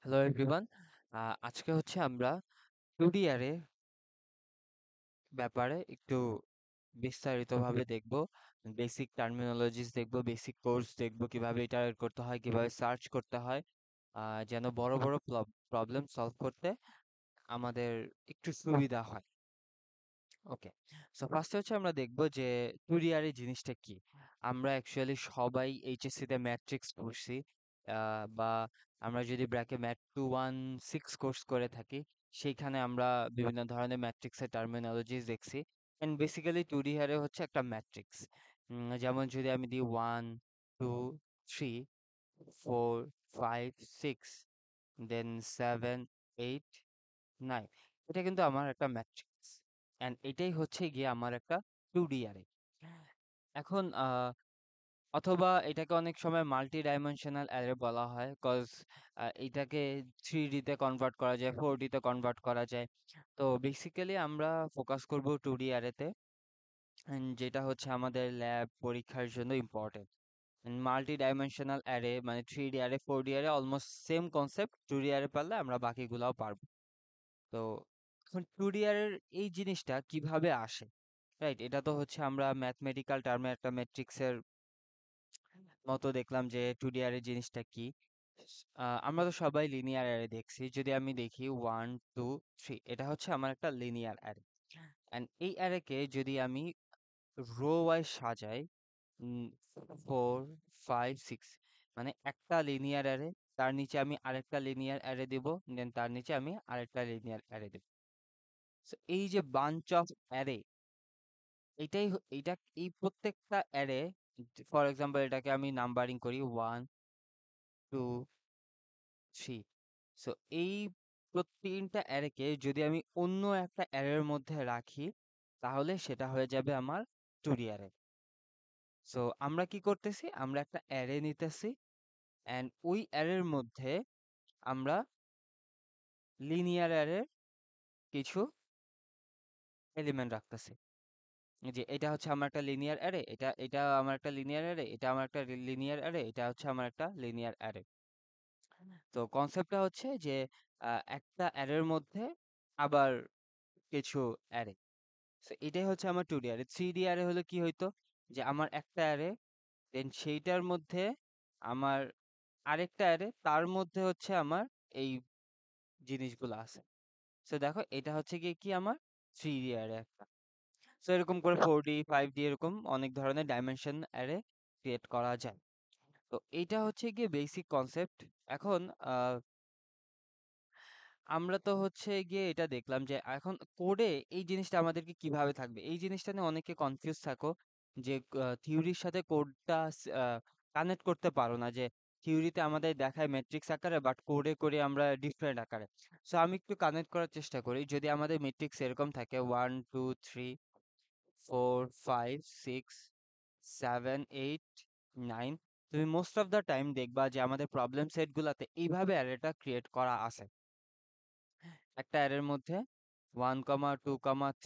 Hello everyone. আজকে হচ্ছে আমরা 2D অ্যারে ব্যাপারে একটু বিস্তারিতভাবে দেখব। বেসিক টার্মিনোলজিস দেখব, বেসিক কোর্স দেখব, কিভাবে এটা করতে হয়, কিভাবে সার্চ করতে হয়, যেন বড় বড় প্রবলেম সলভ করতে আমাদের একটু সুবিধা হয়। ওকে, সো ফার্স্টে হচ্ছে আমরা দেখব যে 2D অ্যারে জিনিসটা কি। আমরা অ্যাকচুয়ালি সবাই এইচএসসি তে ম্যাট্রিক্স পড়ছি, বা আমরা যদি ব্র্যাকে ম্যাট 216 কোর্স করে থাকি, সেইখানে আমরা বিভিন্ন ধরনের ম্যাট্রিক্সের টার্মিনোলজিস দেখছি। এন্ড বেসিক্যালি 2D অ্যারে হচ্ছে একটা ম্যাট্রিক্স। যেমন যদি আমি দিই 1 2 3 4 5 6 দেন 7 8 9, এটা কিন্তু আমার একটা ম্যাট্রিক্স। এন্ড এটাই হচ্ছে গিয়ে আমার একটা 2D অ্যারে। এখন অথবা এটাকে অনেক সময় মাল্টি ডাইমেনশনাল অ্যারে বলা হয়, কজ এটাকে 3D তে কনভার্ট করা যায়, 4D তে কনভার্ট করা যায়। তো বেসিক্যালি আমরা ফোকাস করব 2D অ্যারেতে, যেটা হচ্ছে আমাদের ল্যাব পরীক্ষার জন্য ইম্পর্টেন্ট। মাল্টি ডাইমেনশনাল অ্যারে মানে 3D array 4D array almost same concept. 2D array পারলে আমরা বাকিগুলাও পারবো। তো এখন 2D অ্যারের এই জিনিসটা কিভাবে আসে, রাইট? এটা তো হচ্ছে আমরা ম্যাথমেটিক্যাল টার্মে একটা ম্যাট্রিক্সের মতো দেখলাম যে 2D অ্যারে জিনিসটা কি। আমরা তো সবাই লিনিয়ার অ্যারে দেখছি। যদি আমি দেখি 1 2 3, এটা হচ্ছে আমার একটা লিনিয়ার অ্যারে। এন্ড এই অ্যারেকে যদি আমি রো ওয়াইজ সাজাই, 4 5 6, মানে একটা লিনিয়ার অ্যারে, তার নিচে আমি আরেকটা লিনিয়ার অ্যারে দিব, দেন তার নিচে আমি আরেকটা লিনিয়ার অ্যারে দেব। So এই যে বাঞ্চ অফ অ্যারে, এইটা এই প্রত্যেকটা অ্যারে, ফর এক্সাম্পল এটাকে আমি নাম্বারিং করি 1 2 3। সো এই প্রত্যেকটা অ্যারেকে যদি আমি অন্য একটা অ্যারের মধ্যে রাখি, তাহলে সেটা হয়ে যাবে আমার 2D অ্যারে। সো আমরা কি করতেছি, আমরা একটা অ্যারে নিতেছি, অ্যান্ড ওই অ্যারের মধ্যে আমরা লিনিয়ার অ্যারের কিছু এলিমেন্ট রাখতেছি। যে এটা হচ্ছে আমার একটা লিনিয়ার অ্যারে, এটা আমার একটা লিনিয়ার অ্যারে, এটা আমার একটা লিনিয়ার অ্যারে, এটা হচ্ছে আমার একটা লিনিয়ার অ্যারে। তো কনসেপ্টটা হচ্ছে যে একটা অ্যারের মধ্যে আবার কিছু অ্যারে। সো এটাই হচ্ছে আমার 2D অ্যারে। 3D অ্যারে হলে কি হইতো, যে আমার একটা অ্যারে, দেন সেইটার মধ্যে আমার আরেকটা অ্যারে, তার মধ্যে হচ্ছে আমার এই জিনিসগুলো আছে। সো দেখো, এটা হচ্ছে গিয়ে কি আমার 3D অ্যারে একটা। সো এরকম করে 4D 5D এরকম অনেক ধরনের ডাইমেনশন অ্যারে ক্রিয়েট করা যায়। তো এইটা হচ্ছে গিয়ে বেসিক কনসেপ্ট। এখন আমরা তো হচ্ছে গিয়ে এটা দেখলাম যে এখন কোডে এই জিনিসটা আমাদেরকে কিভাবে থাকবে, এই জিনিসটা নিয়ে অনেকে কনফিউজ থাকো, যে থিওরির সাথে কোডটা কানেক্ট করতে পারো না, যে থিওরিতে আমাদের দেখায় ম্যাট্রিক্স আকারে, বাট কোডে করে আমরা ডিফারেন্ট আকারে। সো আমি একটু কানেক্ট করার চেষ্টা করি। যদি আমাদের ম্যাট্রিক্স এরকম থাকে 1 2 3 4 5 6 7 8 9, তুমি মোস্ট অফ দ্য টাইম দেখবা যে আমাদের প্রবলেম সেট গুলাতে এইভাবে অ্যারেটা ক্রিয়েট করা আছে। একটা অ্যারের মধ্যে 1 2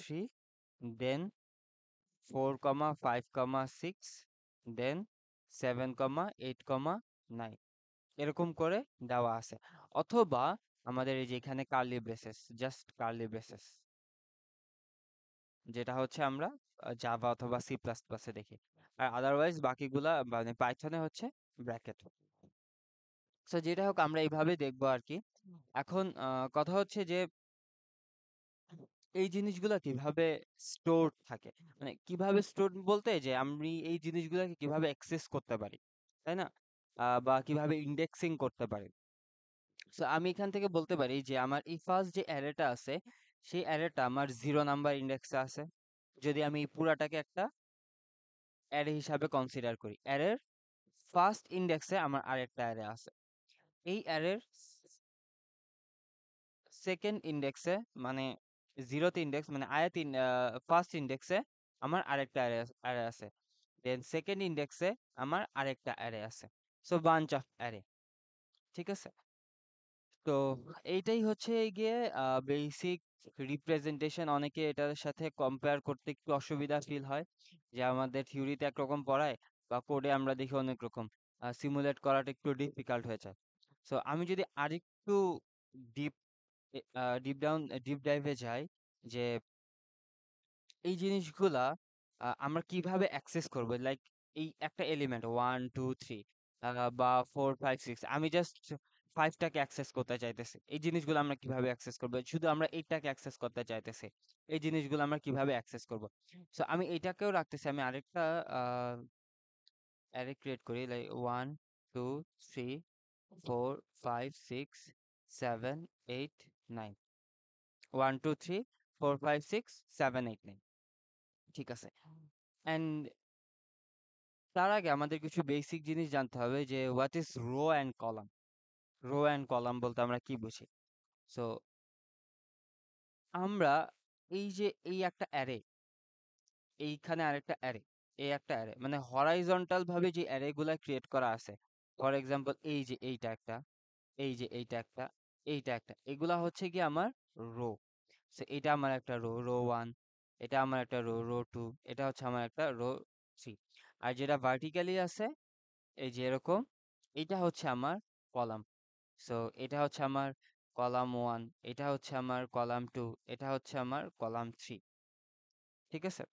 3, দেন 4 5 6, দেন 7 8 9, এরকম করে দেওয়া আছে। অথবা আমাদের এই যে এখানে curly braces, just curly braces, যেটা হচ্ছে আমরা জাভা অথবা সি প্লাস প্লাসে দেখি। আর আদারওয়াইজ বাকিগুলা মানে পাইথনে হচ্ছে ব্র্যাকেট। সো যেটা হোক, আমরা এইভাবে দেখবো আর কি। এখন কথা হচ্ছে যে এই জিনিসগুলা কিভাবে স্টোর থাকে, মানে কিভাবে স্টোর বলতে যে আমি এই জিনিসগুলোকে কিভাবে অ্যাক্সেস করতে পারি, তাই না? বা কিভাবে ইন্ডেক্সিং করতে পারি। সো আমি এখান থেকে বলতে পারি যে আমার এই ফার্স্ট যে অ্যারেটা আছে, সেই অ্যারেটা আমার 0 নাম্বার ইন্ডেক্সে আছে। যদি আমি এই পুরাটাকে একটা অ্যারে হিসাবে কনসিডার করি, অ্যারের ফার্স্ট ইন্ডেক্সে আমার আরেকটা অ্যারে আছে। এই অ্যারের সেকেন্ড ইন্ডেক্সে, মানে জিরোথ ইন্ডেক্স মানে ফার্স্ট ইন্ডেক্সে আমার আরেকটা অ্যারে আছে, দেন সেকেন্ড ইন্ডেক্সে আমার আরেকটা অ্যারে আছে। সো বাঞ্চ অফ অ্যারে, ঠিক আছে? তো এইটাই হচ্ছে গিয়ে বেসিক রিপ্রেজেন্টেশন। অনেকে এটার সাথে কম্পেয়ার করতে একটু অসুবিধা ফিল হয়, যে আমাদের থিওরিতে একরকম পড়ায়, বা কোডে আমরা দেখি অনেক রকম, সিমুলেট করাটা একটু ডিফিকাল্ট হয়ে যায়। সো আমি যদি আরেকটু ডিপ ডিপ ডাইভে যাই, যে এই জিনিসগুলা আমরা কিভাবে অ্যাক্সেস করব, লাইক এই একটা এলিমেন্ট 1 2 3 বা 4 5 6, আমি জাস্ট ফাইভটাকে অ্যাক্সেস করতে চাইতেছি, এই জিনিসগুলো আমরা কিভাবে অ্যাক্সেস করবো? শুধু আমরা এইটাকে অ্যাক্সেস করতে চাইতেছি, এই জিনিসগুলো আমরা কিভাবে অ্যাক্সেস করব? সো আমি এইটাকেও রাখতেছি, আমি আরেকটা অ্যারে ক্রিয়েট করি, লাইক 1 2 3 4 5 6 7 8 9, 1 2 3 4 5 6 7 8 9, ঠিক আছে। অ্যান্ড তার আগে আমাদের কিছু বেসিক জিনিস জানতে হবে, যে what is rho and column. Rho and column বলতে আমরা কি বুঝি? সো আমরা এই যে এই একটা অ্যারে, এইখানে আরেকটা অ্যারে, এই একটা অ্যারে মানে হরাইজন্টাল ভাবে যে অ্যারে গুলা ক্রিয়েট করা আছে, ফর এক্সাম্পল এই যে এইটা একটা, এই যে এইটা একটা, এইটা একটা, এগুলা হচ্ছে কি আমার রো। সো এটা আমার একটা রো, রো 1, এটা আমার একটা রো, রো 2, এটা হচ্ছে আমার একটা রো 3। আর যেটা ভার্টিক্যালি আছে, এই যে এরকম, এটা হচ্ছে আমার কলাম। সো এটা হচ্ছে আমার কলাম 1, এটা হচ্ছে আমার কলাম 2, এটা হচ্ছে আমার কলাম 3, ঠিক আছে।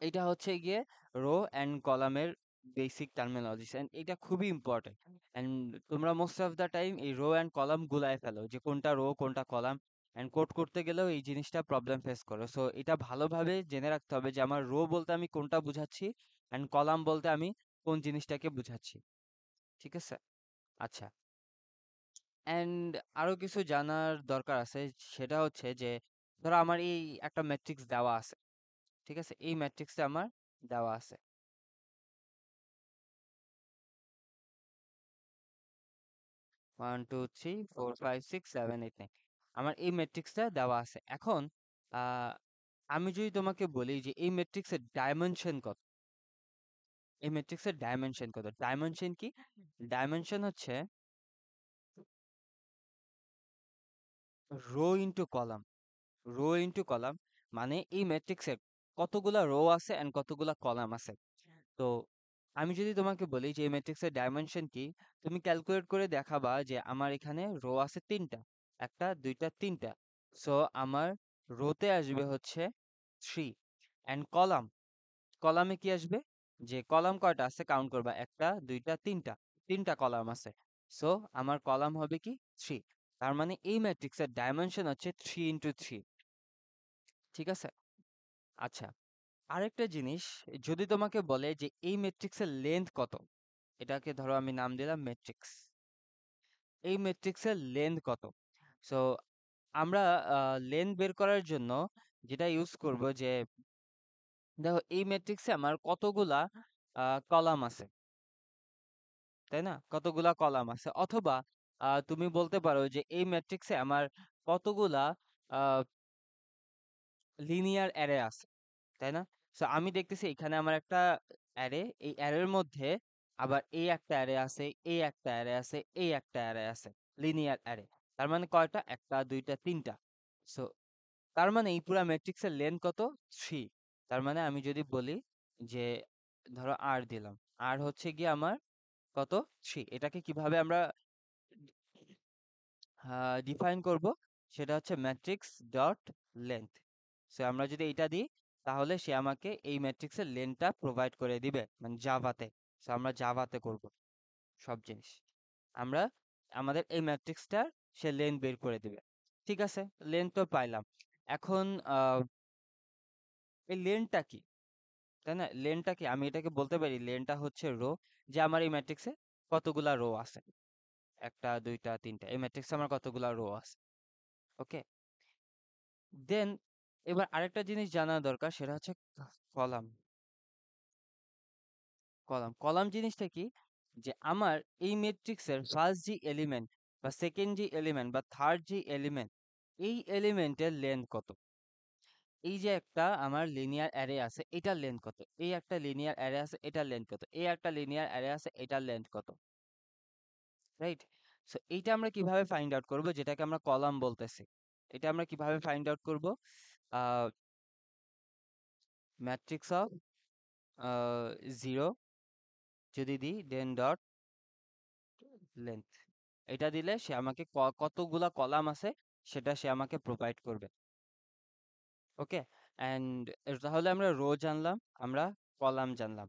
এটা হচ্ছে গিয়ে রো অ্যান্ড কলামের বেসিক টার্মিনোলজিস, এন্ড এটা খুবই ইম্পর্টেন্ট। এন্ড তোমরা মোস্ট অফ দ্য টাইম এই রো অ্যান্ড কলাম গুলায় ফেলো, যে কোনটা রো কোনটা কলাম, এন্ড কোড করতে গেলেও এই জিনিসটা প্রবলেম ফেস করো। সো এটা ভালোভাবে জেনে রাখতে হবে যে আমার রো বলতে আমি কোনটা বুঝাচ্ছি, এন্ড কলাম বলতে আমি কোন জিনিসটাকে বুঝাচ্ছি, ঠিক আছে। আচ্ছা, অ্যান্ড আরো কিছু জানার দরকার আছে, সেটা হচ্ছে যে ধরো আমার এই একটা ম্যাট্রিক্স দেওয়া আছে, ঠিক আছে, এই ম্যাট্রিক্সটা আমার দেওয়া আছে 1 2 3 4 5 6 7 8 9, আমার এই ম্যাট্রিক্সটা দেওয়া আছে। এখন আহ আমি যদি তোমাকে বলি যে এই ম্যাট্রিক্সের ডাইমেনশন কত, এই ম্যাট্রিক্সের ডাইমেনশন কত, ডাইমেনশন কি? ডাইমেনশন হচ্ছে row into column, row into column, মানে এই ম্যাট্রিক্সের কতগুলা রো আছে এন্ড কতগুলা কলাম আছে। তো আমি যদি তোমাকে বলি যে এই ম্যাট্রিক্সের ডাইমেনশন কি, তুমি ক্যালকুলেট করে দেখাবা যে আমার এখানে রো আছে 3টা, একটা দুইটা তিনটা। সো আমার রোতে আসবে হচ্ছে 3, এন্ড কলাম, কলামে কি আসবে, যে কলাম কয়টা আছে কাউন্ট করবা, একটা দুইটা তিনটা, তিনটা কলাম আছে। সো আমার কলাম হবে কি 3, তার মানে এই ম্যাট্রিক্সের ডাইমেনশন হচ্ছে 3 × 3, ঠিক আছে। আচ্ছা, আরেকটা জিনিস, যদি তোমাকে বলে যে এই ম্যাট্রিক্সের লেন্থ কত, এটাকে ধরো আমি নাম দিলাম ম্যাট্রিক্স, এই ম্যাট্রিক্সের লেন্থ কত। সো আমরা লেন্থ বের করার জন্য যেটা ইউজ করব, যে দেখো এই ম্যাট্রিক্সে আমার কতগুলা কলাম আছে, তাই না, কতগুলা কলাম আছে, অথবা তুমি বলতে পারো যে এই ম্যাট্রিক্সে আমার কতগুলা লিনিয়ার অ্যারে আছে, তাই না। সো আমি দেখতেছি এখানে আমার একটা অ্যারে, এই অ্যারের মধ্যে আবার এই একটা অ্যারে আছে, এই একটা অ্যারে আছে, এই একটা অ্যারে আছে, লিনিয়ার অ্যারে। তার মানে কয়টা, একটা দুইটা তিনটা। সো তার মানে এই পুরা ম্যাট্রিক্সের লেন্থ কত, 3। তার মানে আমি যদি বলি যে ধরো আর দিলাম, আর হচ্ছে গিয়ে আমার কত, 3, এটাকে কিভাবে আমরা ডিফাইন করব, সেটা হচ্ছে ম্যাট্রিক্স ডট লেন্থ। সো আমরা যদি এইটা দিই, তাহলে সে আমাকে এই ম্যাট্রিক্সের লেন্থটা প্রোভাইড করে দিবে, মানে জাভাতে। সো আমরা জাভাতে করব সব জিনিস, আমরা আমাদের এই ম্যাট্রিক্সটার সে লেন্থ বের করে দিবে, ঠিক আছে। লেন্থ তো পাইলাম। এখন এই লেন্থটা কি, তাই না, লেন্থটা কি, আমি এটাকে বলতে পারি লেন্থটা হচ্ছে রো, যে আমার এই ম্যাট্রিক্সে কতগুলা রো আছে, একটা দুইটা তিনটা, এই ম্যাট্রিক্সে আমার কতগুলা রো আছে, ওকে। দেন এবার আরেকটা জিনিস জানা দরকার, সেটা হচ্ছে কলাম। কলাম কলাম জিনিসটা কি, যে আমার এই ম্যাট্রিক্সের ফার্স্ট জি এলিমেন্ট বা সেকেন্ড জি এলিমেন্ট বা থার্ড জি এলিমেন্ট, এই এলিমেন্টের লেন্থ কত। এই যে একটা আমার লিনিয়ার অ্যারে আছে, এটার লেন্থ কত, এই একটা লিনিয়ার অ্যারে আছে, এটার লেন্থ কত, এই একটা লিনিয়ার অ্যারে আছে, এটার লেন্থ কত, রাইট। সো এইটা আমরা কিভাবে ফাইন্ড আউট করব, যেটাকে আমরা কলাম বলতেছি, এটা আমরা কিভাবে ফাইন্ড আউট করব, ম্যাট্রিক্স অফ 0 যদি দিই, দেন ডট লেন্থ, এটা দিলে সে আমাকে কতগুলা কলাম আছে সেটা সে আমাকে প্রোভাইড করবে। ওকে, অ্যান্ড তাহলে আমরা রো জানলাম, আমরা কলাম জানলাম।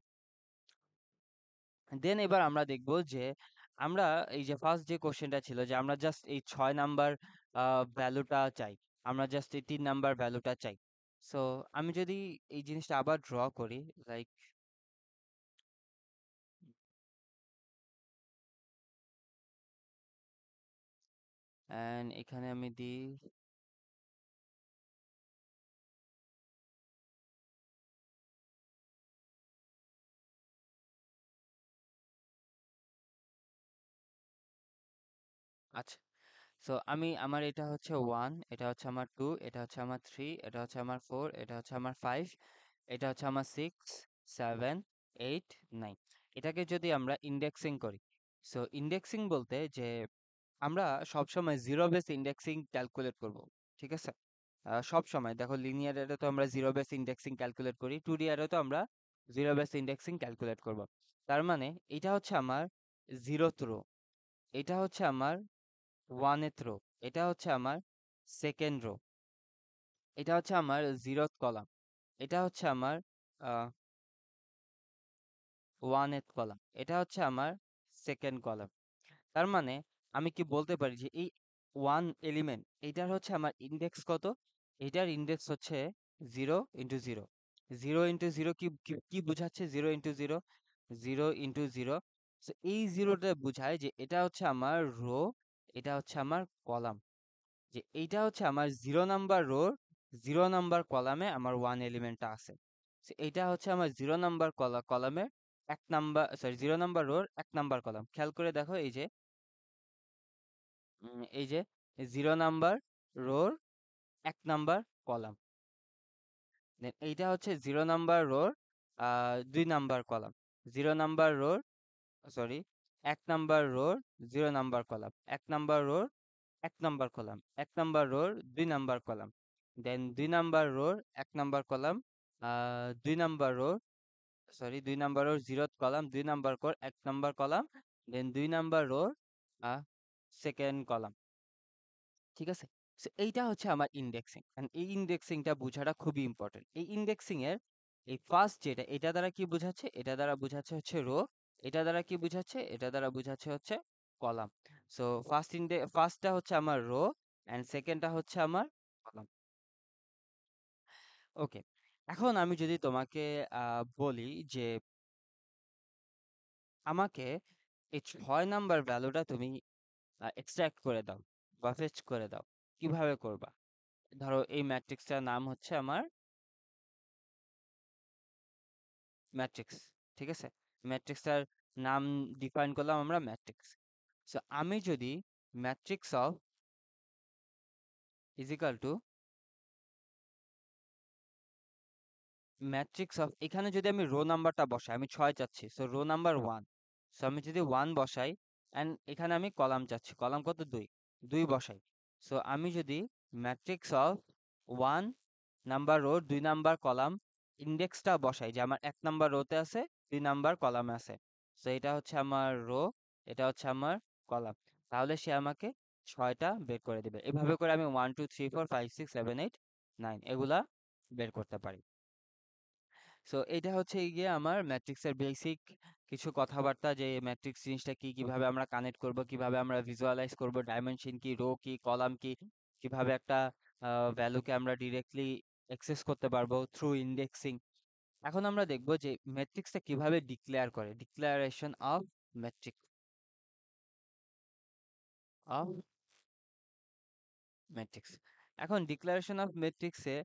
দেন এবার আমরা দেখব যে আমরা এই যে ফার্স্ট যে কোশ্চেনটা ছিল যে আমরা জাস্ট এই 6 নাম্বার ভ্যালুটা চাই, আমরা জাস্ট এই 3 নাম্বার ভ্যালুটা চাই। সো আমি যদি এই জিনিসটা আবার ড্র করি, লাইক এন্ড এখানে আমি দিই আচ্ছা। সো আমি আমার এটা হচ্ছে 1, এটা হচ্ছে আমার 2, এটা হচ্ছে আমার 3, এটা হচ্ছে আমার 4, এটা হচ্ছে আমার 5, এটা হচ্ছে আমার 6, 7, 8, 9। এটাকে যদি আমরা ইন্ডেক্সিং করি, সো ইন্ডেক্সিং বলতে যে আমরা সবসময় জিরো বেস ইন্ডেক্সিং ক্যালকুলেট করব, ঠিক আছে? সব সময় দেখো, লিনিয়ার এরে তো আমরা জিরো বেস ইন্ডেক্সিং ক্যালকুলেট করি, 2D এরে তো আমরা জিরো বেস ইন্ডেক্সিং ক্যালকুলেট করব। তার মানে এটা হচ্ছে আমার জিরোথ রো, এটা হচ্ছে আমার ওয়ানেথ রো, এটা হচ্ছে আমার সেকেন্ড রো, এটা হচ্ছে আমার জিরোথ কলাম, এটা হচ্ছে আমার ওয়ানেথ কলাম, এটা হচ্ছে আমার সেকেন্ড কলাম। তার মানে আমি কি বলতে পারি যে এই ওয়ান এলিমেন্ট এটার হচ্ছে আমার ইন্ডেক্স কত? এটার ইন্ডেক্স হচ্ছে 0 × 0। 0 × 0 কি কি কি বোঝাচ্ছে? 0 × 0, 0 × 0। এই জিরোটা বোঝায় যে এটা হচ্ছে আমার রো, এটা হচ্ছে আমার কলাম, যে এইটা হচ্ছে আমার 0 নাম্বার রোর 0 নাম্বার কলামে আমার ওয়ান এলিমেন্টটা আছে। এইটা হচ্ছে আমার 0 নাম্বার কলামের 1 নাম্বার, সরি 0 নাম্বার রোর 1 নাম্বার কলাম। খেয়াল করে দেখো, এই যে 0 নাম্বার রোর 1 নাম্বার কলাম, দেন এইটা হচ্ছে 0 নাম্বার রোর 2 নাম্বার কলাম, 0 নাম্বার রোর, সরি 1 নাম্বার রোর 0 নাম্বার কলাম, 1 নাম্বার রোর 1 নাম্বার কলাম, 1 নাম্বার রোর 2 নাম্বার কলাম, দেন 2 নাম্বার রোর 1 নাম্বার কলাম, 2 নাম্বার রোর, সরি 2 নাম্বার রোর জিরোথ কলাম, 2 নাম্বার রোর 1 number column, then 2 number রোর second column. ঠিক আছে? সো এইটা হচ্ছে আমার ইন্ডেক্সিং, এই ইন্ডেক্সিংটা বোঝাটা খুবই ইম্পর্টেন্ট। এই ইন্ডেক্সিং এর এই ফার্স্ট যেটা, এটা দ্বারা কি বোঝাচ্ছে? এটা দ্বারা বোঝাচ্ছে হচ্ছে রো, এটা দ্বারা কি বোঝাচ্ছে? এটা দ্বারা বোঝাচ্ছে হচ্ছে কলাম। সো ফার্স্টটা হচ্ছে আমার রো অ্যান্ড সেকেন্ডটা হচ্ছে আমার কলাম। ওকে, এখন আমি যদি তোমাকে বলি যে আমাকে এই 6 নাম্বার ভ্যালুটা তুমি এক্সট্রাক্ট করে দাও বা ফেচ করে দাও, কিভাবে করবা? ধরো এই ম্যাট্রিক্সটার নাম হচ্ছে আমার ম্যাট্রিক্স, ঠিক আছে? ম্যাট্রিক্সটার নাম ডিফাইন করলাম আমরা ম্যাট্রিক্স। সো আমি যদি matrix of is equal to matrix of, এখানে যদি আমি রো নাম্বারটা বসাই, আমি 6 চাচ্ছি, সো রো নাম্বার 1, সো আমি যদি 1 বসাই অ্যান্ড এখানে আমি কলাম চাচ্ছি, কলাম কত? 2, 2 বসাই। সো আমি যদি matrix of 1 number row 2 number column ইন্ডেক্সটা বসাই, যে আমার 1 নাম্বার রোতে আছে, 2 নাম্বার কলামে আছে, সো এটা হচ্ছে আমার রো, এটা হচ্ছে আমার কলাম, তাহলে সে আমাকে 6টা বের করে দেবে। এভাবে করে আমি 1 2 3 4 5 6 7 8 9 এগুলা বের করতে পারি। সো এটা হচ্ছে গিয়ে আমার ম্যাট্রিক্সের বেসিক কিছু কথাবার্তা, যে ম্যাট্রিক্স জিনিসটা কি, কিভাবে আমরা কানেক্ট করব, কিভাবে আমরা ভিজুয়ালাইজ করব, ডাইমেনশন কি, রো কি, কলাম কি, কিভাবে একটা ভ্যালুকে আমরা ডিরেক্টলি অ্যাক্সেস করতে পারবো থ্রু ইন্ডেক্সিং। এখন আমরা দেখব যে ম্যাট্রিক্সটা কিভাবে ডিক্লেয়ার করে, declaration of matrix of matrix. এখন ডিক্লারেশন অফ ম্যাট্রিক্সে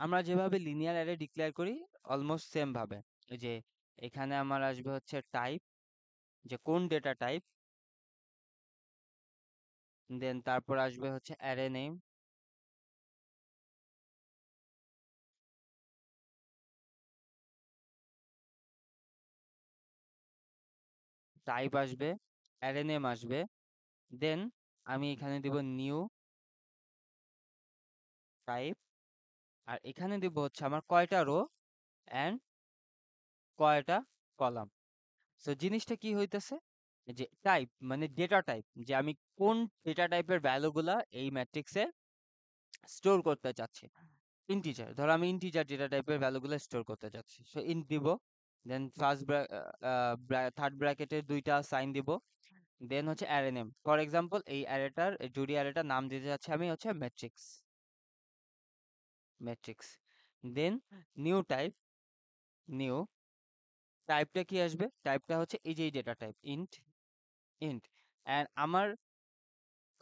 আমরা যেভাবে লিনিয়ার অ্যারে ডিক্লেয়ার করি অলমোস্ট সেম ভাবে, এই যে এখানে আমার আসবে হচ্ছে টাইপ, যে কোন ডেটা টাইপ, দেন তারপর আসবে হচ্ছে অ্যারে নেম, টাইপ আসবে, অ্যারে নেম আসবে, দেন আমি এখানে দিব নিউ টাইপ, আর এখানে দিব হচ্ছে আমার কয়টা রো অ্যান্ড কয়টা কলাম। সো জিনিসটা কি হইতেছে? যে টাইপ মানে ডেটা টাইপ, যে আমি কোন ডেটা টাইপের ভ্যালুগুলা এই ম্যাট্রিক্সে স্টোর করতে চাচ্ছি। ইন্টিজার, ধরো আমি ইন্টিজার ডেটা টাইপের ভ্যালুগুলো স্টোর করতে চাচ্ছি, সো ইন্ট দিব, দেন ফার্স্ট থার্ড ব্র্যাকেটে দুইটা সাইন দিব, দেন হচ্ছে অ্যারে নেম। ফর এক্সাম্পল এই অ্যারেটার, জুড়ি অ্যারেটার নাম দিতে যাচ্ছি আমি হচ্ছে ম্যাট্রিক্স, ম্যাট্রিক্স। দেন নিউ টাইপ, নিউ টাইপটা কি আসবে, টাইপটা হচ্ছে এই যে data type int, int and আমার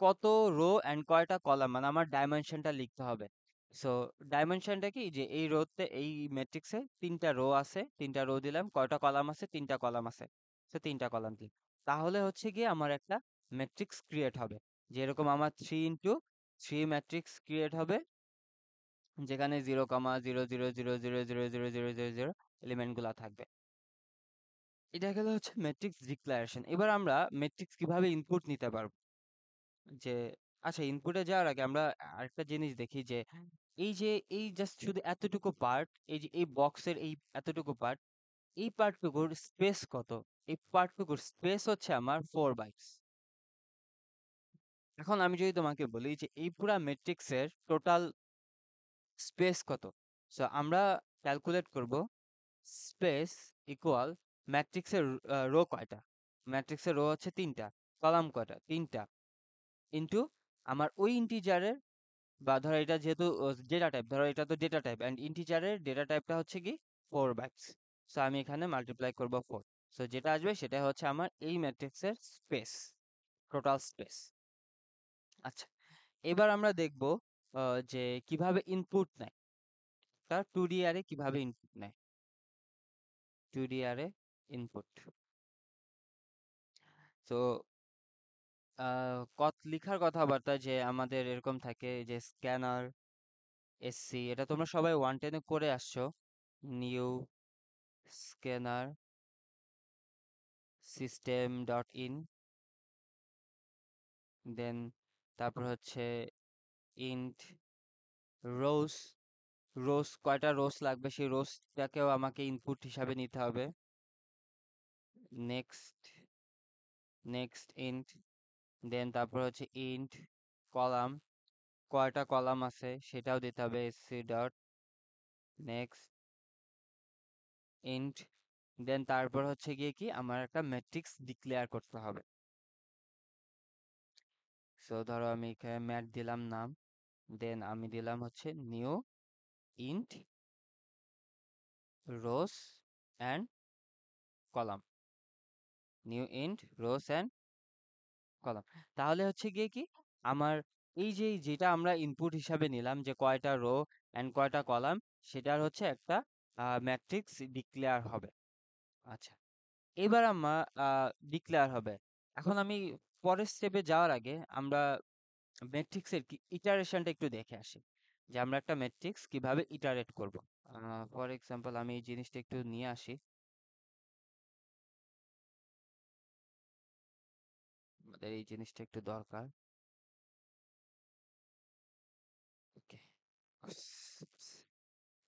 কত রো অ্যান্ড কয়টা কলাম, মানে আমার ডাইমেনশনটা লিখতে হবে। সো ডাইমেনশনটা কি, যে এই রোতে এই ম্যাট্রিক্সে তিনটা রো আছে, তিনটা রো দিলাম, কয়টা কলাম আছে, তিনটা কলাম আছে, সো তিনটা কলাম দিই, তাহলে হচ্ছে গিয়ে আমার একটা ম্যাট্রিক্স ক্রিয়েট হবে, যেরকম আমার 3 × 3 ম্যাট্রিক্স ক্রিয়েট হবে, যেখানে 0,0,0,0,0,0,0,0,0,0 এলিমেন্ট গুলা থাকবে। এটা গেলে হচ্ছে ম্যাট্রিক্স ডিক্লারেশন। এবার আমরা ম্যাট্রিক্স কিভাবে ইনপুট নিতে পারবো, যে আচ্ছা ইনপুটে যাওয়ার আগে আমরা আরেকটা জিনিস দেখি, যে এই যে এই জাস্ট শুধু এতটুকু পার্ট, এই যে এই বক্সের এই এতটুকু পার্ট, এই পার্টটুকুর স্পেস কত, এই পার্টটুকুর স্পেস হচ্ছে আমার 4 বাইটস। এখন আমি যদি তোমাকে বলি যে এই পুরা ম্যাট্রিক্সের টোটাল স্পেস কত, সো আমরা ক্যালকুলেট করব স্পেস ইকুয়াল ম্যাট্রিক্সের রো কয়টা, ম্যাট্রিক্সের রো হচ্ছে তিনটা, কলাম কয়টা, তিনটা, ইনটু আমার ওই ইন্টিজারের, বা ধরো এটা যেহেতু ডেটা টাইপ, ধরো এটা তো ডেটা টাইপ অ্যান্ড ইন্টিজারের ডেটা টাইপটা হচ্ছে কি 4 বাইটস, সো আমি এখানে মাল্টিপ্লাই করব 4, সো যেটা আসবে সেটা হচ্ছে আমার এই ম্যাট্রিক্সের স্পেস, টোটাল স্পেস। আচ্ছা, এবার আমরা দেখব যে কিভাবে ইনপুট নেয়, তার 2D অ্যারে কিভাবে ইনপুট নেয়, 2D অ্যারে ইনপুট। তো কত লিখার কথাবার্তা যে আমাদের এরকম থাকে, যে স্ক্যানার এসসি, এটা তোমরা সবাই 110-এ করে আসছো, new scanner system dot in, then তারপর হচ্ছে ইন্ট রোস, রোস কয়টা রোস লাগবে সেই রোসটাকেও আমাকে ইনপুট হিসাবে নিতে হবে, নেক্সট, নেক্সট ইন্ট, দেন তারপর হচ্ছে ইন্ট কলাম, কয়টা কলাম আছে সেটাও দিতে হবে, এসসি ডট নেক্সট ইন্ট, দেন তারপর হচ্ছে গিয়ে কি আমার একটা ম্যাট্রিক্স ডিক্লেয়ার করতে হবে। সো ধরো আমি এখানে ম্যাট দিলাম নাম, দেন আমি দিলাম হচ্ছে new int rose and column, new int rose and column. তাহলে হচ্ছে গিয়ে কি আমার এই যে যেটা আমরা ইনপুট হিসাবে নিলাম, যে কয়টা রো অ্যান্ড কয়টা কলাম, সেটার হচ্ছে একটা ম্যাট্রিক্স ডিক্লেয়ার হবে। আচ্ছা, এবার আমার ডিক্লেয়ার হবে। এখন আমি পরের স্টেপে যাওয়ার আগে আমরা ম্যাট্রিক্সের কি ইটারেশনটা একটু দেখে আসি, যে আমরা একটা ম্যাট্রিক্স কিভাবে ইটারেট করব। ফর এক্সাম্পল আমি এই জিনিসটা একটু নিয়ে আসি, আমাদের এই জিনিসটা একটু দরকার। ওকে,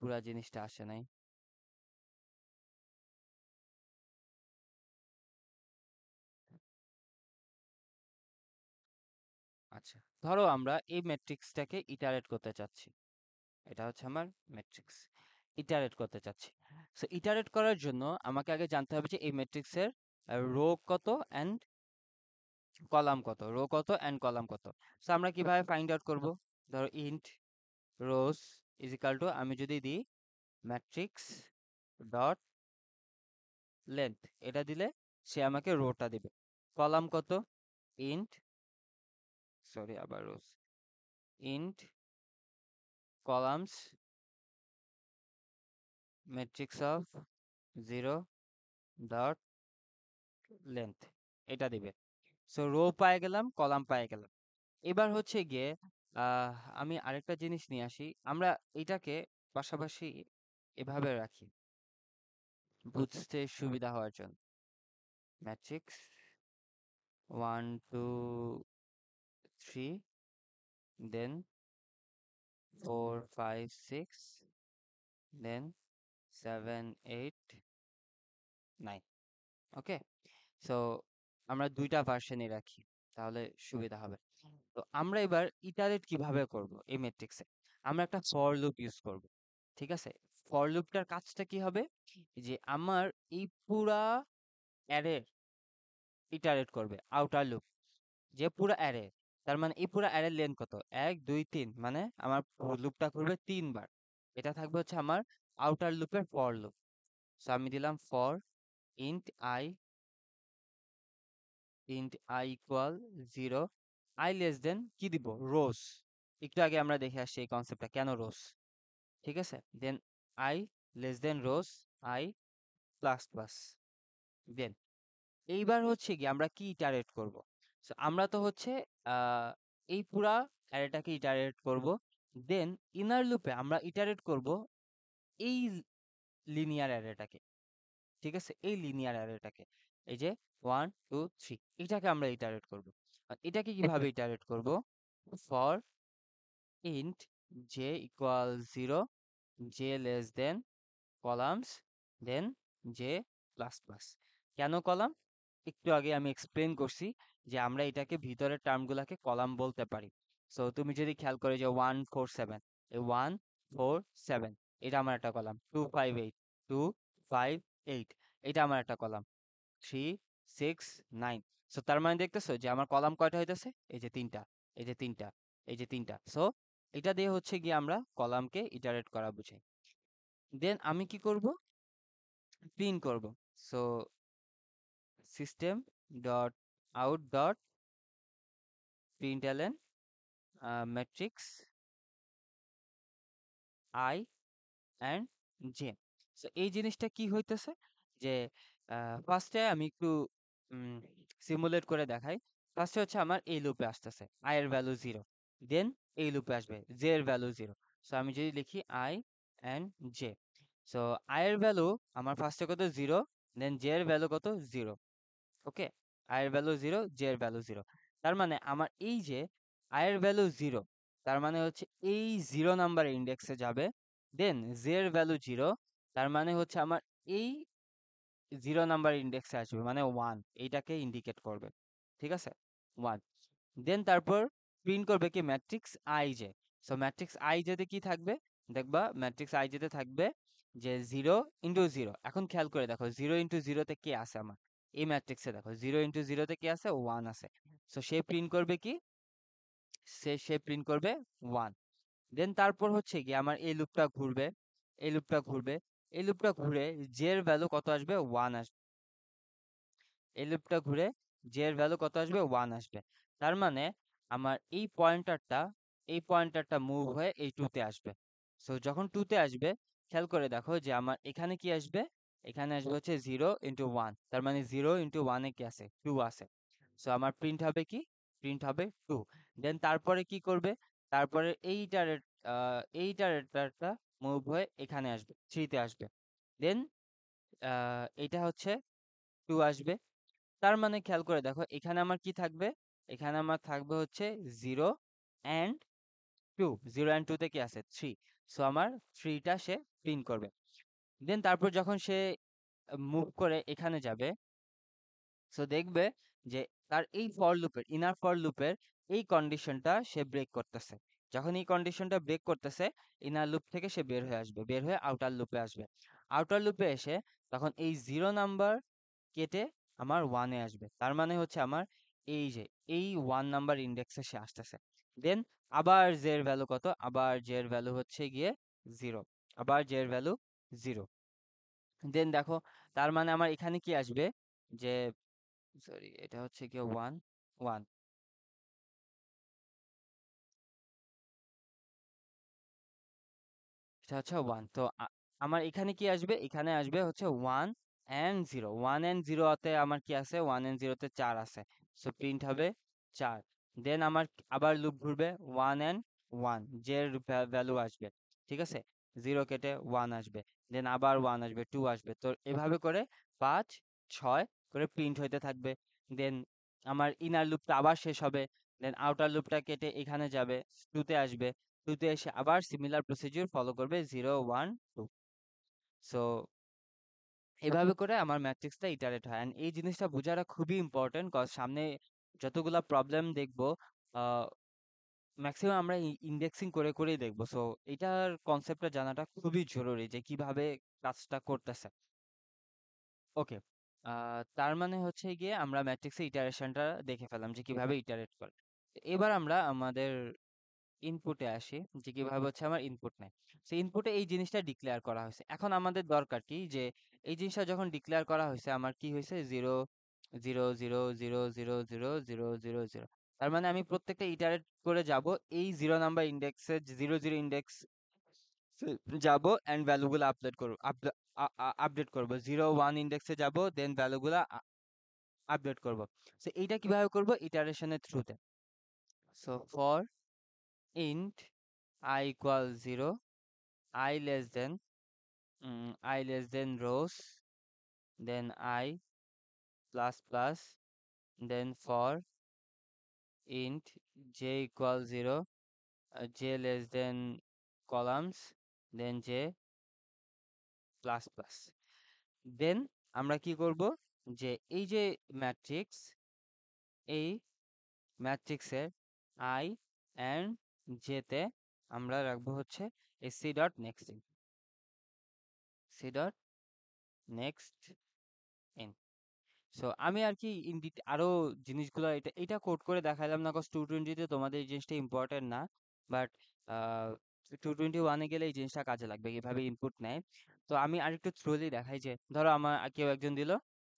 পুরা জিনিসটা আসে নাই। আচ্ছা, ধরো আমরা এই ম্যাট্রিক্সটাকে ইটারেট করতে চাচ্ছি, এটা হচ্ছে আমার ম্যাট্রিক্স, ইটারেট করতে চাচ্ছি। সো ইটারেট করার জন্য আমাকে আগে জানতে হবে যে এই ম্যাট্রিক্সের রো কত অ্যান্ড কলাম কত, রো কত অ্যান্ড কলাম কত। সো আমরা কিভাবে ফাইন্ড আউট করব, ধরো int rose is equal two, আমি যদি দিই ম্যাট্রিক্স ডট লেন্থ, এটা দিলে সে আমাকে রোটা দিবে, কলাম কত, ইন্ট, সরি আবার rose, int columns matrix of 0 dot length, এটা দিবে। সো রো পায়ে গেলাম, কলাম পায়ে গেলাম। এবার হচ্ছে গিয়ে আহ আমি আরেকটা জিনিস নিয়ে আসি, আমরা এটাকে পাশাপাশি এভাবে রাখি বুঝতে সুবিধা হওয়ার জন্য, ম্যাট্রিক্স 1 2 3, দেন 4 5 6, দেন 7 8 9, ওকে। সো আমরা দুইটা ভার্সনই রাখি, তাহলে সুবিধা হবে। তো আমরা এবার ইটারেট কিভাবে করব এই ম্যাট্রিক্সে? আমরা একটা ফর লুপ ইউজ করব। ঠিক আছে? ফর লুপটার কাজটা কি হবে? যে আমার এই পুরা অ্যারে ইটারেট করবে, আউটার লুপ, যে পুরা অ্যারে, তার মানে এই পুরা অ্যারের লেন্থ কত? 1 2 3, মানে আমার লুপটা ঘুরবে 3 বার। এটা থাকবে হচ্ছে আমার আউটার লুপের ফর লুপ। সো আমি দিলাম for int I, equal 0, I less দেন কি দিব? রোস। একটু আগে আমরা দেখে আসছি এই কনসেপ্টটা কেন রোস। ঠিক আছে, then i less than rows, i plus plus. Then এইবার হচ্ছে কি আমরা কি ইটারেট করব? সো আমরা তো হচ্ছে আহ এই পুরা অ্যারেটাকে ইটারেট করব। দেন ইনার লুপে আমরা ইটারেট করব এই লিনিয়ার অ্যারেটাকে। ঠিক আছে, এই লিনিয়ার অ্যারেটাকে, এই যে 1 2 3, এটাকে আমরা ইটারেট করব। আর এটাকে কিভাবে ইটারেট করব? For int j equal 0, j less than columns, then j plus plus. কেন কলাম? একটু আগে আমি এক্সপ্লেন করছি যে আমরা এটাকে ভিতরের টার্মগুলোকে কলাম বলতে পারি। সো তুমি যদি খেয়াল করে যে 1 4 7, এই 1 4 7 এটা আমার একটা কলাম, 2 5 8, 2 5 8 এটা আমার একটা কলাম, 3 6 9। সো তার মানে দেখতেছো যে আমার কলাম কয়টা হইতেছে? এই যে তিনটা, এই যে তিনটা, এই যে তিনটা। সো এটা দিয়ে হচ্ছে গিয়ে আমরা কলামকে ইটারেট করা বুঝাই। দেন আমি কি করব? প্রিন্ট করব। So system dot out dot প্রিন্টএলএন matrix I and J. So এই জিনিসটা কি হইতেছে যে ফার্স্টে আমি একটু সিমুলেট করে দেখাই। ফার্স্টে হচ্ছে আমার এই লুপে আসতেছে আই এর ভ্যালু 0, দেন এই লুপে আসবে জে এর ভ্যালু 0। সো আমি যদি লিখি I and J, so I এর ভ্যালু আমার ফার্স্টে কত? 0, দেন জে এর ভ্যালু কত? 0। ওকে, আই এর ভ্যালু 0, জে এর ভ্যালু 0। তার মানে আমার এই যে আই এর ভ্যালু 0, তার মানে হচ্ছে এই 0 নাম্বার ইন্ডেক্সে যাবে। দেন জে এর ভ্যালু 0, তার মানে হচ্ছে আমার এই 0 নাম্বার ইন্ডেক্সে আসবে, মানে 1, এইটাকে ইন্ডিকেট করবে। ঠিক আছে, 1। দেন তারপর প্রিন্ট করবে কি? Matrix I J. So matrix I জেতে কি থাকবে? দেখবা ম্যাট্রিক্স আই জেতে থাকবে যে 0 ইন্টু 0। এখন খেয়াল করে দেখো 0 ইন্টু 0তে কে আছে আমার এই ম্যাট্রিক্সে? দেখো 0 ইন্টু 0তে কে আছে? 1 আছে। সো সে প্রিন্ট করবে কি? সে প্রিন্ট করবে 1। দেন তারপর হচ্ছে কি আমার এই লুপটা ঘুরবে, এই লুপটা ঘুরবে, এই লুপটা ঘুরে জে এর ভ্যালু কত আসবে? 1 আসবে। এই লুপটা ঘুরে জে এর ভ্যালু কত আসবে? 1 আসবে। তার মানে আমার এই পয়েন্টারটা মুভ হয়ে এই 2 তে আসবে। সো যখন 2 তে আসবে, খেয়াল করে দেখো যে আমার এখানে কি আসবে? এখানে আসবে হচ্ছে 0 ইন্টু 1, তার মানে 0 ইন্টু 1 এ কি আছে? 2 আছে। সো আমার প্রিন্ট হবে কি? প্রিন্ট হবে 2। দেন তারপরে কি করবে? তারপরে এই ইটারেটরটা মুভ হয়ে এখানে আসবে, 3 তে আসবে। দেন এটা হচ্ছে 2 আসবে। তার মানে খেয়াল করে দেখো এখানে আমার কি থাকবে? এখানে আমার থাকবে হচ্ছে 0 অ্যান্ড 2। 0 অ্যান্ড 2 তে কি আছে? 3। সো আমার 3টা সে প্রিন্ট করবে। দেন তারপর যখন সে মুভ করে এখানে যাবে, সো দেখবে যে তার এই ফর লুপের, ইনার ফর লুপের এই কন্ডিশনটা সে ব্রেক করতেছে। যখন এই কন্ডিশনটা ব্রেক করতেছে, ইনার লুপ থেকে সে বের হয়ে আসবে, বের হয়ে আউটার লুপে আসবে। আউটার লুপে এসে তখন এই 0 নাম্বার কেটে আমার 1 এ আসবে। তার মানে হচ্ছে আমার এই যে এই 1 নাম্বার ইন্ডেক্সে সে আসতেছে। দেন আবার জে এর ভ্যালু কত? আবার জে এর ভ্যালু হচ্ছে গিয়ে 0, আবার জে এর ভ্যালু 0। দেন দেখো তার মানে আমার এখানে কি আসবে? যে সরি, এটা হচ্ছে গিয়ে 1 1, এটা হচ্ছে 1। তো আমার এখানে কি আসবে? এখানে আসবে হচ্ছে 1 এন্ড 0। 1 এন্ড 0 তে আমার কি আছে? 1 এন্ড 0 তে 4 আছে। সো প্রিন্ট হবে 4। দেন আমার আবার লুপ ঘুরবে 1 এন্ড 1, যে ভ্যালু আসবে। ঠিক আছে, 0 কেটে 1 আসবে। দেন আবার 1 আসবে, 2 আসবে। তো এভাবে করে 5 6 করে প্রিন্ট হইতে থাকবে। দেন আমার ইনার লুপটা আবার শেষ হবে। দেন আউটার লুপটা কেটে এখানে যাবে, 2 তে আসবে। 2 তে এসে আবার সিমিলার প্রসিডিউর ফলো করবে, 0 1 2। সো এভাবে করে আমার ম্যাট্রিক্সটা ইটারেট হয়। অ্যান্ড এই জিনিসটা বোঝাটা খুবই ইম্পর্টেন্ট, কজ সামনে যতগুলা প্রবলেম দেখবো ম্যাক্সিমাম আমরা ইন্ডেক্সিং করে করেই দেখবো। সো এটার কনসেপ্টটা জানাটা খুবই জরুরি যে কিভাবে কাজটা করতেছে। ওকে, তার মানে হচ্ছে গিয়ে আমরা ম্যাট্রিক্সের ইটারেশনটা দেখে ফেললাম যে কিভাবে ইটারেট করে। এবার আমরা আমাদের ইনপুটে আসি, যে কিভাবে হচ্ছে আমার ইনপুট নেয়। সো ইনপুটে এই জিনিসটা ডিক্লেয়ার করা হয়েছে। এখন আমাদের দরকার কি, যে এই জিনিসটা যখন ডিক্লেয়ার করা হয়েছে আমার কি হয়েছে, 0 0 0 0 0 0 0 0 0 0। তার মানে আমি প্রত্যেকটা ইটারেট করে যাব, এই 0 নাম্বার ইন্ডেক্সে 0 0 ইন্ডেক্স যাব অ্যান্ড ভ্যালুগুলো আপডেট করব, আপডেট করব। 0 1 ইন্ডেক্সে যাব, দেন ভ্যালুগুলো আপডেট করব। সো এইটা কিভাবে করব, ইটারেশনের থ্রুতে। So for int I equals 0, I less than I less than rows, then I plus plus, then for int j equals 0, j less than columns, then j plus plus. Then আমরা কি করব, যে এই যে ম্যাট্রিক্স, এই ম্যাট্রিক্সের I and j তে আমরা রাখবো হচ্ছে c dot next in, c dot next in. So আমি আর কি আরো জিনিসগুলো এটা এটা কোড করে দেখালাম না, কজ 220 তে তোমাদের এই জিনিসটা ইম্পর্টেন্ট না, বাট 221-এ গেলে এই জিনিসটা কাজে লাগবে, কিভাবে ইনপুট নেয়। তো আমি আরেকটু থ্রুলি দেখাই, যে ধরো আমার কেউ একজন দিল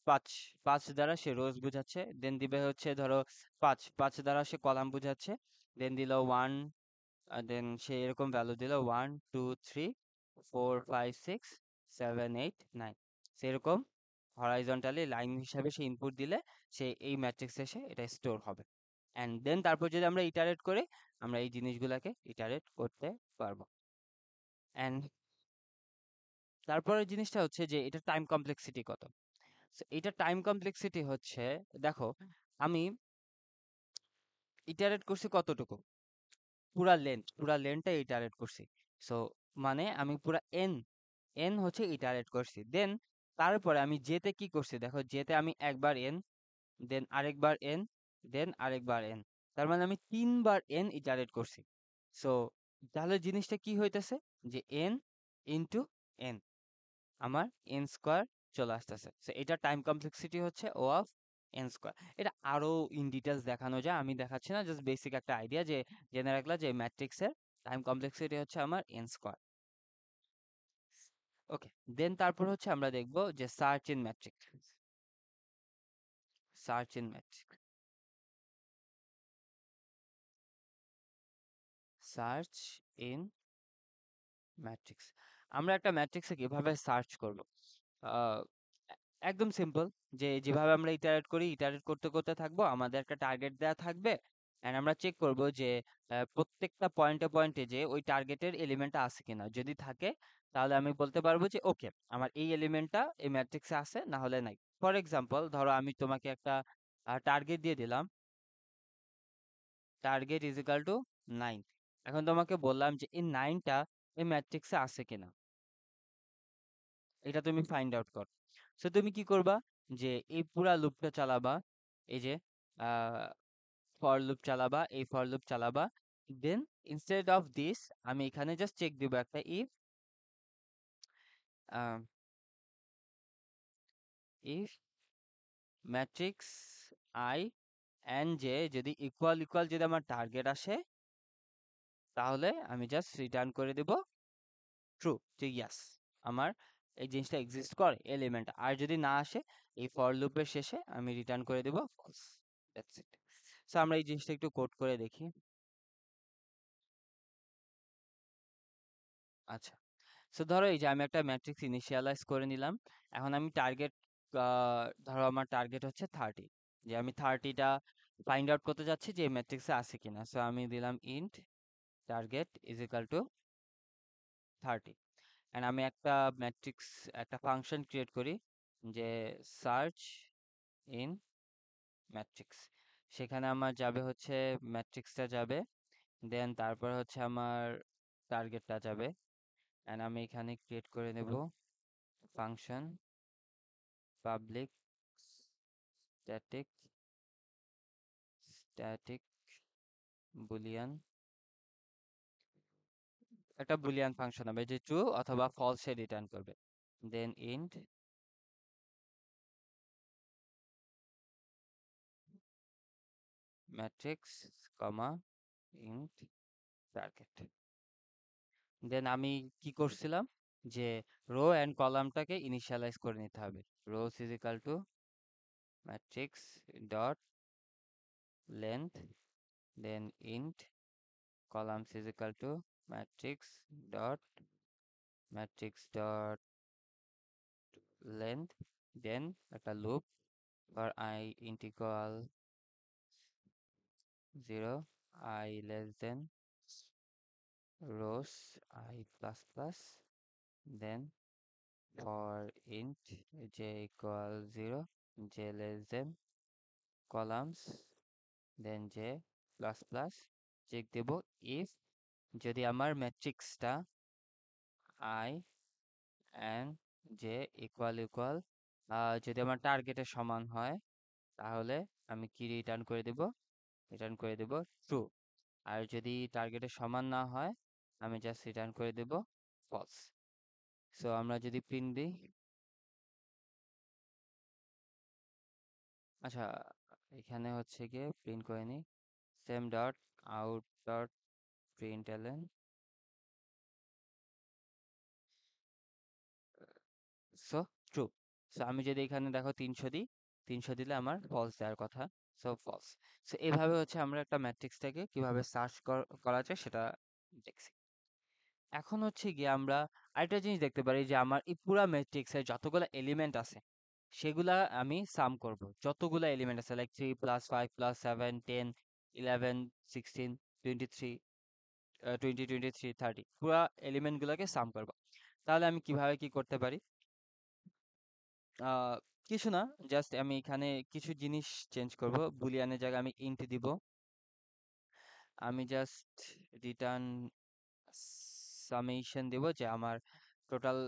5, 5 দ্বারা সে রোজ বুঝাচ্ছে, দেন দিবে হচ্ছে ধরো 5, 5 দ্বারা সে কলাম বুঝাচ্ছে, দেন দিল 1, দেন সে এরকম ভ্যালু দিল 1 2 3 4 5 6 7 8 9, সেরকম হরাইজন্টালি লাইন হিসাবে সে ইনপুট দিলে সে এই ম্যাট্রিক্সে এসে এটা স্টোর হবে। অ্যান্ড দেন তারপর যদি আমরা ইটারেট করি, আমরা এই জিনিসগুলোকে ইটারেট করতে পারবো। অ্যান্ড তারপরের জিনিসটা হচ্ছে যে এটা টাইম কমপ্লেক্সিটি কত। So, এটা টাইম কমপ্লেক্সিটি হচ্ছে, দেখো আমি ইটারেট করছি কতটুকু, পুরা লেন্থটা ইটারেট করছি। সো মানে আমি পুরা এন এন হচ্ছে ইটারেট করছি। দেন তারপরে আমি জেতে কি করছি, দেখো জেতে আমি একবার এন, দেন আরেকবার এন, দেন আরেকবার এন। তার মানে আমি 3বার এন ইটারেট করছি। সো তাহলে জিনিসটা কি হইতেছে, যে এন ইন্টু এন, আমার এন স্কোয়ার চলে আসতেছে। সো এটা টাইম কমপ্লেক্সিটি হচ্ছে ও অফ এন স্কোয়ার। এটা আরো ইন ডিটেলস দেখানো যায়, আমি দেখাচ্ছি না, জাস্ট বেসিক একটা আইডিয়া যে জেনে রাখলা যে ম্যাট্রিক্সের টাইম কমপ্লেক্সিটি হচ্ছে আমার এন স্কোয়ার। ওকে, দেন তারপর হচ্ছে আমরা দেখবো যে search in matrix, search in matrix, search in matrix. আমরা একটা ম্যাট্রিক্সে কিভাবে সার্চ করব, আহ, একদম সিম্পল, যে যেভাবে আমরা ইটারেট করি, ইটারেট করতে করতে থাকবো, আমাদের একটা টার্গেট দেওয়া থাকবে, এন্ড আমরা চেক করব যে প্রত্যেকটা পয়েন্টে পয়েন্টে যে ওই টার্গেটের এলিমেন্টটা আছে কিনা। যদি থাকে তাহলে আমি বলতে পারবো যে ওকে, আমার এই এলিমেন্টটা এই ম্যাট্রিক্সে আছে, না হলে নাই। ফর এক্সাম্পল ধরো আমি তোমাকে একটা টার্গেট দিয়ে দিলাম, টার্গেট ইজ ইকাল টু 9। এখন তোমাকে বললাম যে এই 9টা এই ম্যাট্রিক্সে আছে কিনা, এটা তুমি ফাইন্ড আউট কর। সো তুমি কি করবা, যে এই পুরা লুপটা চালাবা, এই যে ফর লুপ চালাবা, এই ফর লুপ চালাবা। দেন ইনস্টেড অফ দিস আমি এখানে জাস্ট চেক দিব একটা if matrix i and j যদি ইকুয়াল ইকুয়াল যদি আমার টার্গেট আসে, তাহলে আমি জাস্ট রিটার্ন করে দেব ট্রু, যে ইয়াস আমার এই জিনিসটা এক্সিস্ট করে এলিমেন্ট। আর যদি না আসে, এই ফর লুপের শেষে আমি রিটার্ন করে দেব ফলস। That's it. সো আমরা এই জিনিসটা একটু কোড করে দেখি। আচ্ছা, সো ধরো এই যে আমি একটা ম্যাট্রিক্স ইনিশিয়ালাইজ করে নিলাম। এখন আমি টার্গেট, ধরো আমার টার্গেট হচ্ছে 30, যে আমি 30টা ফাইন্ড আউট করতে যাচ্ছি যে ম্যাট্রিক্সে আছে কিনা। সো আমি দিলাম int target is equal to 30, and আমি একটা ম্যাট্রিক্স, একটা ফাংশন ক্রিয়েট করি, যে সার্চ ইন ম্যাট্রিক্স। সেখানে আমার যাবে হচ্ছে ম্যাট্রিক্সটা যাবে, দেন তারপর হচ্ছে আমার টার্গেটটা যাবে, এন্ড আমি এখানে ক্রিয়েট করে নেব function public static static Boolean, একটা বুলিয়ান ফাংশন হবে যে ট্রু অথবা ফলস সে রিটার্ন করবে। দেন int matrix comma int target. দেন আমি কি করছিলাম, যে রো এন্ড কলামটাকে ইনিশিয়ালাইজ করে নিতে হবে। Rows is equal to matrix dot length, then int columns is equal to matrix dot matrix dot length, then একটা loop for I int equal 0, I less than rows I plus plus, then for int j equal 0, j less than columns, then j plus plus, check দেব if যদি আমার ম্যাট্রিক্সটা I and j equal যদি আমার টার্গেটের সমান হয়, তাহলে আমি কি রিটার্ন করে দেব, রিটার্ন করে দেব ট্রু। আর যদি টার্গেটের সমান না হয়, আমি জাস্ট রিটার্ন করে দেব ফলস। সো আমরা যদি প্রিন্ট দিই, আচ্ছা এখানে হচ্ছে গিয়ে প্রিন্ট করে নিই, same dot out dot প্রিন্টএলএন, so true. So আমি যদি এখানে দেখো 300 দিই, 300 দিলে আমার ফলস দেওয়ার কথা, সো ফলস। সো এভাবে হচ্ছে আমরা একটা ম্যাট্রিক্সটাকে কিভাবে সার্চ করা যায় সেটা দেখছি। এখন হচ্ছে গিয়ে আমরা আরেকটা জিনিস দেখতে পারি, যে আমার এই পুরা ম্যাট্রিক্সের যতগুলো এলিমেন্ট আছে সেগুলা আমি সাম করব। যতগুলো এলিমেন্ট আছে লাইক 3 প্লাস 5 প্লাস 7 10 11 16 23 20 23 30 পুরা এলিমেন্ট গুলাকে সাম করব। তাহলে আমি কিভাবে কি করতে পারি, আহ কিছু না, জাস্ট আমি এখানে কিছু জিনিস চেঞ্জ করব। বুলিয়ানের জায়গায় আমি ইন্ট দিব, আমি জাস্ট রিটার্ন সামেশন দিব, যে আমার টোটাল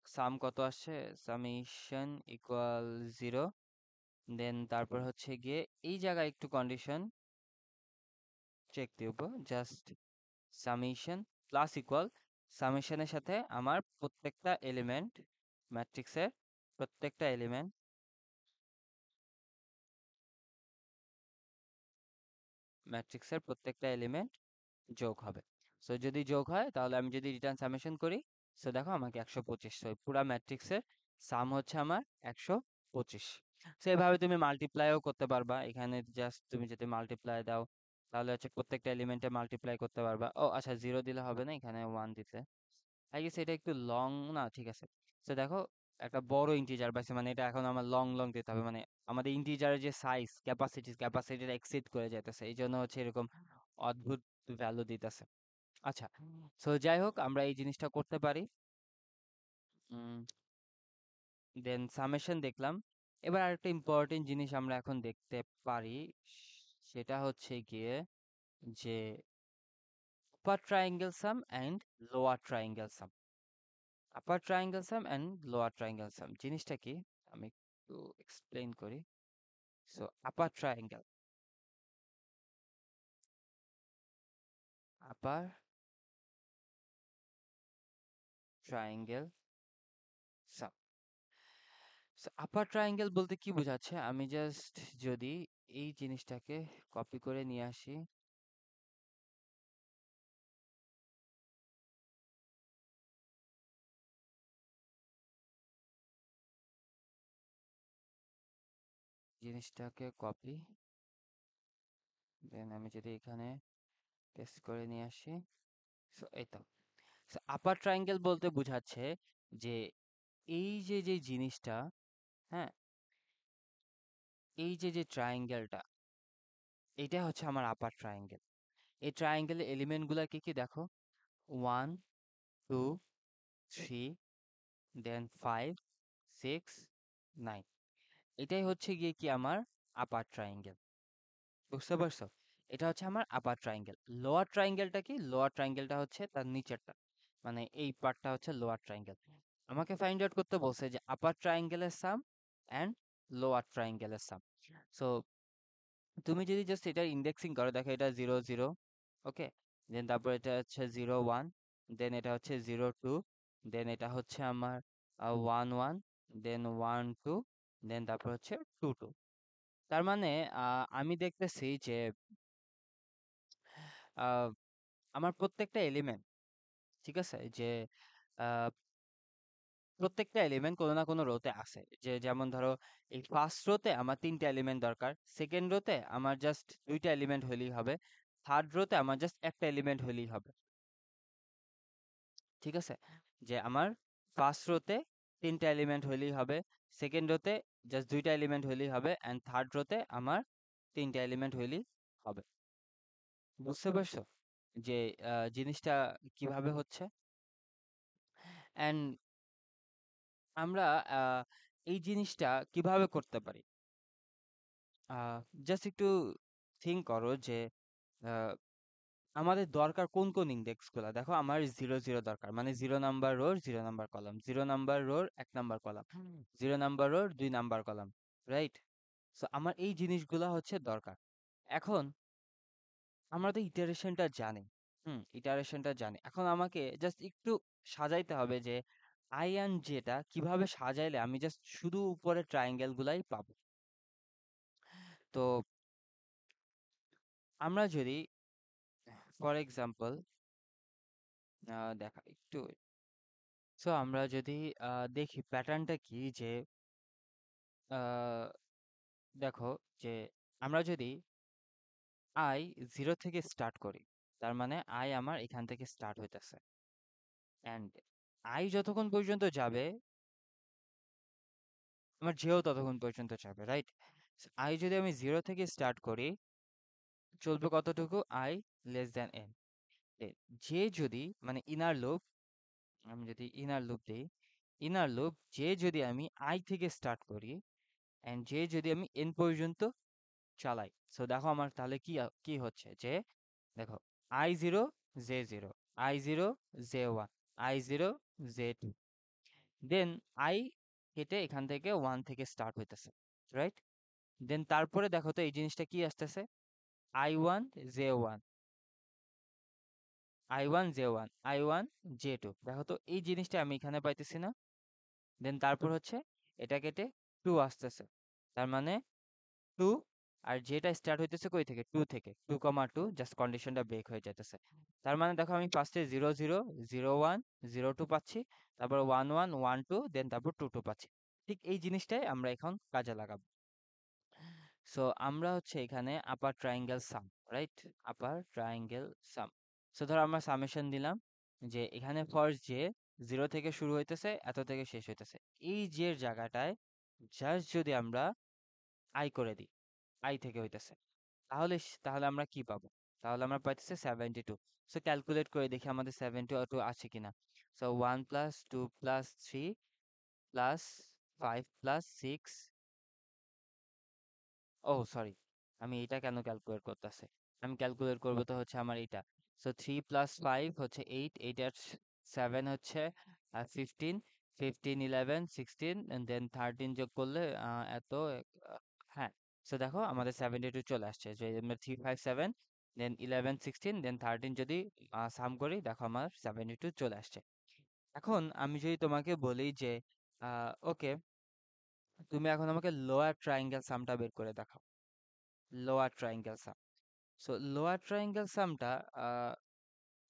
সাম কত আসছে, সামেশন ইকুয়াল 0। দেন তারপর হচ্ছে গিয়ে এই জায়গায় একটু কন্ডিশন চেক দিব, জাস্ট সামেশন প্লাস ইকুয়াল, সামেশনের সাথে আমার প্রত্যেকটা এলিমেন্ট ম্যাট্রিক্সের প্রত্যেকটা এলিমেন্ট ম্যাট্রিক্সের প্রত্যেকটা এলিমেন্ট যোগ হবে। সো যদি যোগ হয়, তাহলে আমি যদি রিটার্ন সামেশন করি, সো দেখো আমাকে 125, সো পুরা ম্যাট্রিক্সের সাম হচ্ছে আমার 125। সো এভাবে তুমি মাল্টিপ্লাইও করতে পারবা, এখানে জাস্ট তুমি যদি মাল্টিপ্লাই দাও, তাহলে হচ্ছে প্রত্যেকটা এলিমেন্টে মাল্টিপ্লাই করতে পারবা। ও আচ্ছা, 0 দিলে হবে না, এখানে 1 দিতে, আই গেস এটা একটু লং না, ঠিক আছে। তো দেখো একটা বড় ইন্টিজার পাইছে, মানে এটা এখন আমার লং লং দিতে হবে, মানে আমাদের ইন্টিজারের যে সাইজ ক্যাপাসিটিটা এক্সিড করে যাইতেছে, এই জন্য হচ্ছে এরকম অদ্ভুত ভ্যালু দিতেছে। আচ্ছা, সো যাই হোক আমরা এই জিনিসটা করতে পারি। দেন সামেশন দেখলাম। এবার আরেকটা ইম্পর্টেন্ট জিনিস আমরা এখন দেখতে পারি, সেটা হচ্ছে গিয়ে যে upper triangle sum and lower triangle sum. Upper triangle sum and lower triangle sum জিনিসটা কি, আমি একটু এক্সপ্লেইন করি। So upper triangle sum, so upper triangle বলতে কি বোঝাচ্ছে, আমি জাস্ট যদি এই জিনিসটাকে কপি করে নিয়ে আসি, জিনিসটাকে কপি, দেন আমি যদি এখানে পেস্ট করে নিয়ে আসি, সো এই তো। সো আপার ট্রায়াঙ্গেল বলতে বোঝাচ্ছে যে এই যে যে জিনিসটা, হ্যাঁ, এই যে যে ট্রায়াঙ্গেলটা, এটা হচ্ছে আমার আপার ট্রায়াঙ্গেল। এই ট্রায়াঙ্গেলের এলিমেন্ট গুলা কি কি দেখো, 1 2 3, দেন 5 6 9, এটাই হচ্ছে গিয়ে কি আমার আপার ট্রায়াঙ্গেল। বুঝতে পারছো, এটা হচ্ছে আমার আপার ট্রায়াঙ্গেল। লোয়ার ট্রায়াঙ্গেলটা কি, লোয়ার ট্রায়াঙ্গেলটা হচ্ছে তার নিচেরটা, মানে এই পার্টটা হচ্ছে লোয়ার ট্রায়াঙ্গেল। আমাকে ফাইন্ড আউট করতে বলছে যে আপার ট্রায়াঙ্গেলের সাম অ্যান্ড লোয়ার ট্রায়াঙ্গেলের সাম। সো তুমি যদি জাস্ট এটা ইন্ডেক্সিং করো, দেখো এটা 0 0, ওকে, দেন তারপর এটা হচ্ছে 0 1, দেন এটা হচ্ছে 0 2, দেন এটা হচ্ছে আমার 1 1, দেন 1 2, দেন তারপর হচ্ছে 2 2। তার মানে আমি দেখতেছি যে আহ, আমার প্রত্যেকটা এলিমেন্ট, ঠিক আছে, যে আহ, প্রত্যেকটা এলিমেন্ট কোনো না কোনো রোতে আছে। যে যেমন ধরো এই ফার্স্ট রোতে আমার তিনটা এলিমেন্ট দরকার, সেকেন্ড রোতে আমার জাস্ট দুইটা এলিমেন্ট হলেই হবে, থার্ড রোতে আমার জাস্ট একটা এলিমেন্ট হলেই হবে। ঠিক আছে, যে আমার ফার্স্ট রোতে তিনটা এলিমেন্ট হলেই হবে, সেকেন্ড রোতে জাস্ট দুইটা এলিমেন্ট হলেই হবে, অ্যান্ড থার্ড রোতে আমার তিনটা এলিমেন্ট হলেই হবে। বুঝতে পারছো যে জিনিসটা কিভাবে হচ্ছে? অ্যান্ড আমরা এই জিনিসটা কিভাবে করতে পারি? জাস্ট একটু থিঙ্ক করো যে আহ, আমাদের দরকার কোন কোন ইন্ডেক্স গুলা। দেখো আমার 0 0 দরকার, মানে 0 নাম্বার রোর 0 নাম্বার কলাম, 0 নাম্বার রোর 1 নাম্বার কলাম, 0 নাম্বার রোর 2 নাম্বার কলাম, রাইট? সো আমার এই জিনিসগুলা হচ্ছে দরকার। এখন আমরা তো ইটারেশনটা জানি, ইটারেশনটা জানি, এখন আমাকে জাস্ট একটু সাজাইতে হবে যে আই অ্যান্ড জেটা কিভাবে সাজাইলে আমি জাস্ট শুধু উপরে ট্রায়াঙ্গেল গুলাই পাবো। তো আমরা যদি ফর এক্সাম্পল দেখা একটু, সো আমরা যদি দেখি প্যাটার্নটা কি, যে আহ, দেখো যে আমরা যদি আই 0 থেকে স্টার্ট করি, তার মানে আই আমার এখান থেকে স্টার্ট হইতেছে, অ্যান্ড আই যতক্ষণ পর্যন্ত যাবে আমার জেও ততক্ষণ পর্যন্ত যাবে, রাইট? আই যদি আমি 0 থেকে স্টার্ট করি, চলবে কতটুকু? I less than N. যে যদি মানে ইনার লুপ, আমি যদি ইনার লুপ দিই, ইনার লুপ যে যদি আমি আই থেকে স্টার্ট করি অ্যান্ড যে যদি আমি এন পর্যন্ত চালাই, সো দেখো আমার তাহলে কি কি হচ্ছে, যে দেখো I0 J0, I0 J1, I0 J2, then I কেটে এখান থেকে 1 থেকে স্টার্ট হইতেছে, রাইট? দেন তারপরে দেখো তো এই জিনিসটা কি আসতেছে, I1 J1, I1 J1, I1 J2, দেখো তো এই জিনিসটা আমি এখানে পাইতেছি না। দেন তারপর হচ্ছে এটা কেটে 2 আসতেছে, তার মানে 2, আর যেটা স্টার্ট হইতেছে কই থেকে? 2 থেকে, 2 2, জাস্ট কন্ডিশনটা ব্রেক হয়ে যাইতেছে। তার মানে দেখো আমি ফার্স্টে 0 0 0 1 0 2 পাচ্ছি, তারপর 1 1 1 2, দেন তারপর 2 2 পাচ্ছি। ঠিক এই জিনিসটাই আমরা এখন কাজে লাগাবো। সো আমরা হচ্ছে এখানে আপার ট্রায়াঙ্গেল সাম, রাইট? আপার ট্রায়াঙ্গেল সাম। সো ধরো আমরা সামেশন দিলাম যে এখানে ফার্স্ট যে 0 থেকে শুরু হইতেছে, এত থেকে শেষ হইতেছে, এই যে জায়গাটায় জাস্ট যদি আমরা আই করে দিই, আই থেকে হইতেছে, তাহলে তাহলে আমরা কি পাবো? তাহলে আমরা পাইতেছি 72। সো ক্যালকুলেট করে দেখি আমাদের 72 আছে কিনা। সো 1 + 2 + 3 + 5 + 6, ও সরি, আমি এটা কেন ক্যালকুলেট করতেছি? আমি ক্যালকুলেট করবো তো হচ্ছে আমার এটা। সো 3 + 5 হচ্ছে 8, 8 আর 7 হচ্ছে 15, 15 11 16, দেন 13 যোগ করলে এত হ্যাঁ। সো দেখো আমাদের 72 চলে আসছে, যে আমরা 3 5 7, দেন 11 16, দেন 13 যদি সাম করি, দেখো আমার 72 চলে আসছে। এখন আমি যদি তোমাকে বলি যে ওকে, তুমি এখন আমাকে লোয়ার ট্রায়াঙ্গেল সামটা বের করে দেখাও, lower triangle sum. So lower triangle সামটা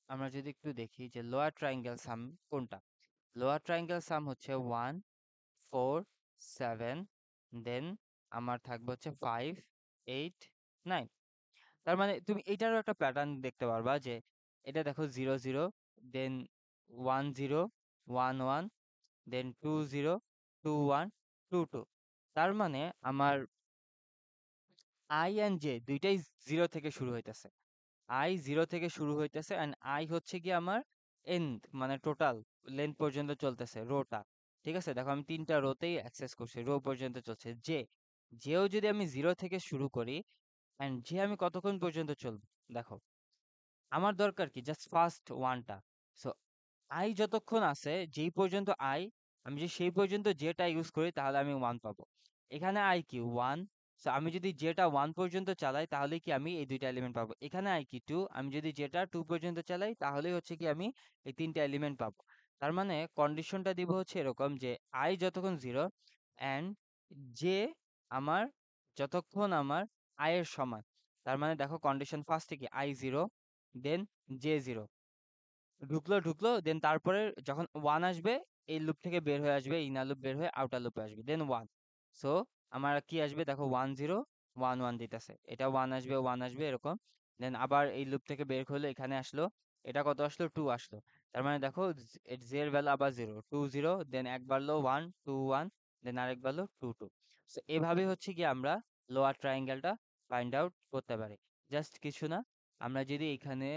আমরা যদি একটু দেখি যে লোয়ার ট্রায়াঙ্গেল সাম কোনটা। লোয়ার ট্রায়াঙ্গেল সাম হচ্ছে 1 4 7, দেন আমার থাকবে হচ্ছে 5 8 9। তার মানে তুমি এটারও একটা প্যাটার্ন দেখতে পারবা যে এটা দেখো 0 0, দেন 1 0 1 1, দেন 2 0 2 1 2 2। তার মানে আমার আই অ্যান্ড জে দুইটাই 0 থেকে শুরু হইতেছে, আই 0 থেকে শুরু হইতেছে, অ্যান্ড আই হচ্ছে কি আমার এন্ড, মানে টোটাল লেন্থ পর্যন্ত চলতেছে রোটা। ঠিক আছে, দেখো আমি তিনটা রোতেই অ্যাক্সেস করছি, রো পর্যন্ত চলছে। যেও যদি আমি 0 থেকে শুরু করি, অ্যান্ড যে আমি কতক্ষণ পর্যন্ত চলবো, দেখো আমার দরকার কি জাস্ট ফার্স্ট ওয়ানটা। সো আই যতক্ষণ আছে, যেই পর্যন্ত আই, আমি যদি সেই পর্যন্ত যেটা ইউজ করি তাহলে আমি 1 পাবো। এখানে i কি 1, সো আমি যদি যেটা 1 পর্যন্ত চালাই তাহলে কি আমি এই দুইটা এলিমেন্ট পাবো। এখানে i কি 2, আমি যদি যেটা 2 পর্যন্ত চালাই তাহলেই হচ্ছে কি আমি এই তিনটা এলিমেন্ট পাবো। তার মানে কন্ডিশনটা দিব হচ্ছে এরকম যে i যতক্ষণ 0 অ্যান্ড যে আমার যতক্ষণ আমার i এর সমান। তার মানে দেখো কন্ডিশন ফার্স্টে কি i 0 দেন j 0 ঢুকলো ঢুকলো, দেন তারপরে যখন 1 আসবে এই লুপ থেকে বের হয়ে আসবে, ইনার লুপ বের হয়ে আউটার লুপে আসবে, দেন 1। সো আমার কি আসবে দেখো 1 0 1 1 দিতেছে, এটা 1 আসবে 1 আসবে এরকম। দেন আবার এই লুপ থেকে বের হলে এখানে আসলো, এটা কত আসলো 2 আসলো। তার মানে দেখো এর ভ্যালু আবার 0 2 0, দেন এক বাড়লো 1 2 1, দেন আরেক বাড়লো 2 2। সো এভাবে হচ্ছে কি আমরা লোয়ার ট্রায়াঙ্গেলটা ফাইন্ড আউট করতে পারি। জাস্ট কিছু না, আমরা যদি এখানে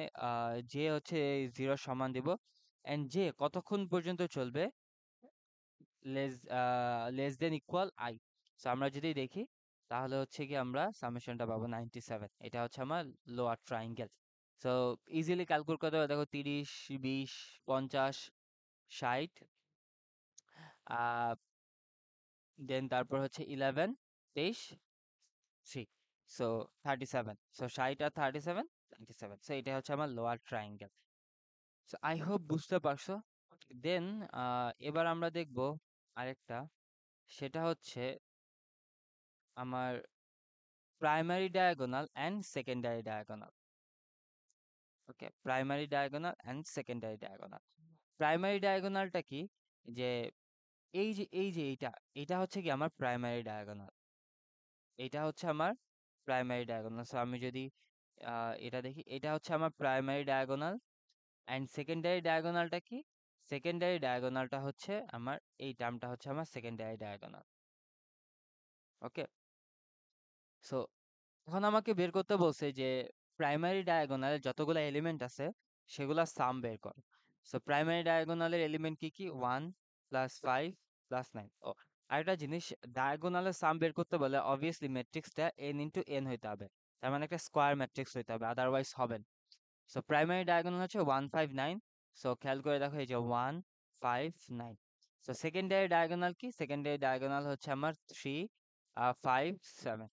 যে হচ্ছে 0 সমান দিব এন্ড যে কতক্ষণ পর্যন্ত চলবে less than equal I. So আমরা যদি দেখি তাহলে হচ্ছে কি আমরা সামেশনটা পাবো 97। এটা হচ্ছে আমার lower triangle. So easily calculate করতে হবে, দেখো 30 20 50 60, দেন তারপর হচ্ছে 11 23 3, সো 37। সো 60 আর 37 97। সো এটা হচ্ছে আমার lower triangle. So I hope বুঝতে পারছো। দেন এবার আমরা দেখব আরেকটা, সেটা হচ্ছে আমার primary diagonal and secondary diagonal. Okay, primary diagonal and secondary diagonal. Primary ডায়াগোনালটা কি, যে এই যে এইটা, এটা হচ্ছে কি আমার প্রাইমারি ডায়াগোনাল, এটা হচ্ছে আমার প্রাইমারি ডায়াগোনাল। সো আমি যদি এটা দেখি, এটা হচ্ছে আমার প্রাইমারি ডায়াগোনাল অ্যান্ড সেকেন্ডারি ডায়াগোনালটা কি, সেকেন্ডারি ডায়াগোনালটা হচ্ছে আমার এই টার্মটা হচ্ছে আমার সেকেন্ডারি ডায়াগোনাল। ওকে, সো এখন আমাকে বের করতে বলছে যে প্রাইমারি ডায়াগোনালে যতগুলো এলিমেন্ট আছে সেগুলা সাম বের কর। সো প্রাইমারি ডায়াগোনালের এলিমেন্ট কি কি 1 প্লাস 5 প্লাস 9। ও আরেকটা জিনিস, ডায়াগোনালের সাম বের করতে বলে অবভিয়াসলি ম্যাট্রিক্সটা n ইন্টু n হইতে হবে, তার মানে একটা স্কোয়ার ম্যাট্রিক্স হইতে হবে, আদারওয়াইজ হবে না। সো প্রাইমারি ডায়াগোনাল হচ্ছে 1 5 9। সো খেয়াল করে দেখো এই যে 1 5 9। সো সেকেন্ডারি ডায়াগোনাল কি, সেকেন্ডারি ডায়াগোনাল হচ্ছে আমার 3 5 7,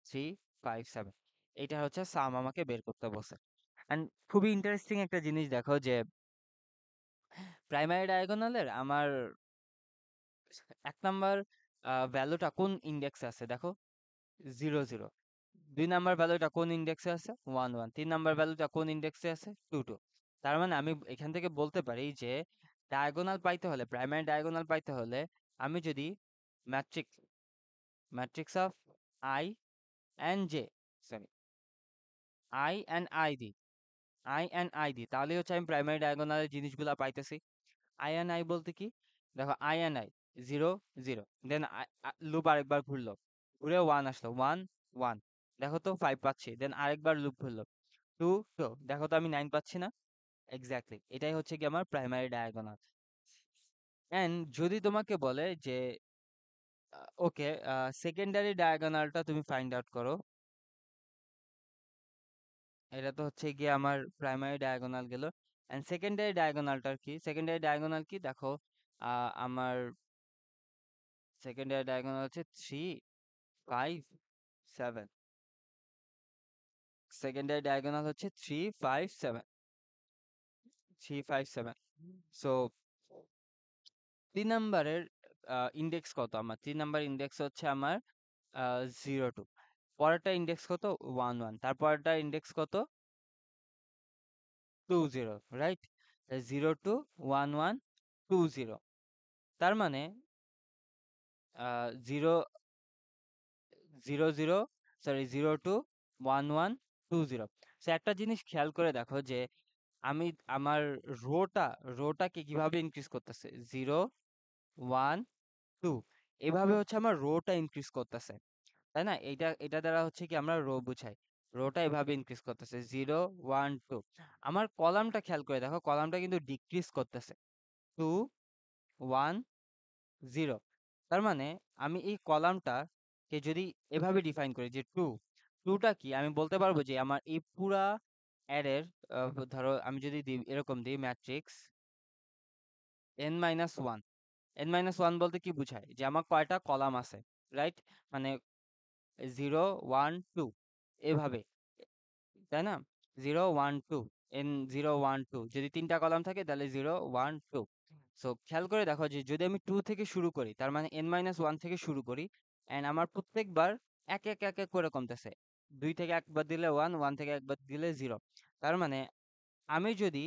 3 5 7। এটা হচ্ছে সাম আমাকে বের করতে বলছে। এন্ড খুবই ইন্টারেস্টিং একটা জিনিস দেখো যে প্রাইমারি ডায়াগোনালের আমার 1 নাম্বার ভ্যালুটা কোন ইন্ডেক্সে আছে দেখো 0 0, 2 নাম্বার ভ্যালুটা কোন ইন্ডেক্সে আছে 1 1, 3 নাম্বার ভ্যালুটা কোন ইন্ডেক্সে আছে 2 2। তার মানে আমি এখান থেকে বলতে পারি যে ডায়াগোনাল পাইতে হলে, প্রাইমারি ডায়াগোনাল পাইতে হলে আমি যদি matrix matrix of I and j, sorry i and i the, i and i the, তাহলে হচ্ছে আমি প্রাইমারি ডায়াগোনালের জিনিসগুলা পাইতেছি। আই এন্ড আই বলতে কি, দেখো I and I 0 0, then loop আরেকবার ঘুরলো, ঘুরে 1 আসলো 1 1, দেখো তো 5 পাচ্ছি, দেন আরেকবার লুপ ঘুরলো 2 2, দেখো তো আমি 9 পাচ্ছি না। এক্স্যাক্টলি এটাই হচ্ছে কি আমার প্রাইমারি ডায়াগোনাল। এন্ড যদি তোমাকে বলে যে ওকে সেকেন্ডারি ডায়াগোনালটা তুমি ফাইন্ড আউট করো, এটা তো হচ্ছে গিয়ে আমার প্রাইমারি ডায়াগোনাল গেল। এন্ড সেকেন্ডারি ডায়াগোনালটার কি, সেকেন্ডারি ডায়াগোনাল কি দেখো আমার সেকেন্ডারি ডায়াগোনাল হচ্ছে 3 5 7, সেকেন্ডারি ডায়াগোনাল হচ্ছে 3 5 7 3 5 7। সো 3 নাম্বারের ইন্ডেক্স কত, আমার 3 নাম্বার ইন্ডেক্স হচ্ছে আমার 0 2, পরেরটা ইন্ডেক্স কত 1 1, তারপরটা ইন্ডেক্স কত 2 0, রাইট। 0 2 1 1 2 0, তার মানে 0 0 0, সরি 0 2 1 1 2 0। সো একটা জিনিস খেয়াল করে দেখো যে আমি আমার রোটা রোটাকে কিভাবে ইনক্রিজ করতেছে 0 1 2, এভাবে হচ্ছে আমার রোটা ইনক্রিজ করতেছে, তাই না। এটা দ্বারা হচ্ছে কি আমরা রো বুঝাই, রোটা এভাবে ইনক্রিজ করতেছে 0 1 2। আমার কলামটা খেয়াল করে দেখো, কলামটা কিন্তু ডিক্রিজ করতেছে 2 1 0। তার মানে আমি এই কলামটাকে যদি এভাবে ডিফাইন করি যে টুটা কি, আমি বলতে পারবো যে আমার এই পুরা অ্যারের ধরো আমি যদি দিই এরকম দিই matrix n-1, n minus one বলতে কি বোঝায়, যে আমার কয়টা কলাম আছে, রাইট? মানে 0 1 2 এভাবে, তাই না? 0 1 2, n 0 1 2, যদি তিনটা কলাম থাকে তাহলে 0 1 2। সো খেয়াল করে দেখো যে যদি আমি 2 থেকে শুরু করি, তার মানে n মাইনাস ওয়ান থেকে শুরু করি, এন্ড আমার প্রত্যেকবার এক এক এক এক করে কমতেছে। 2 থেকে একবার দিলে 1, 1 থেকে একবার দিলে 0। তার মানে আমি যদি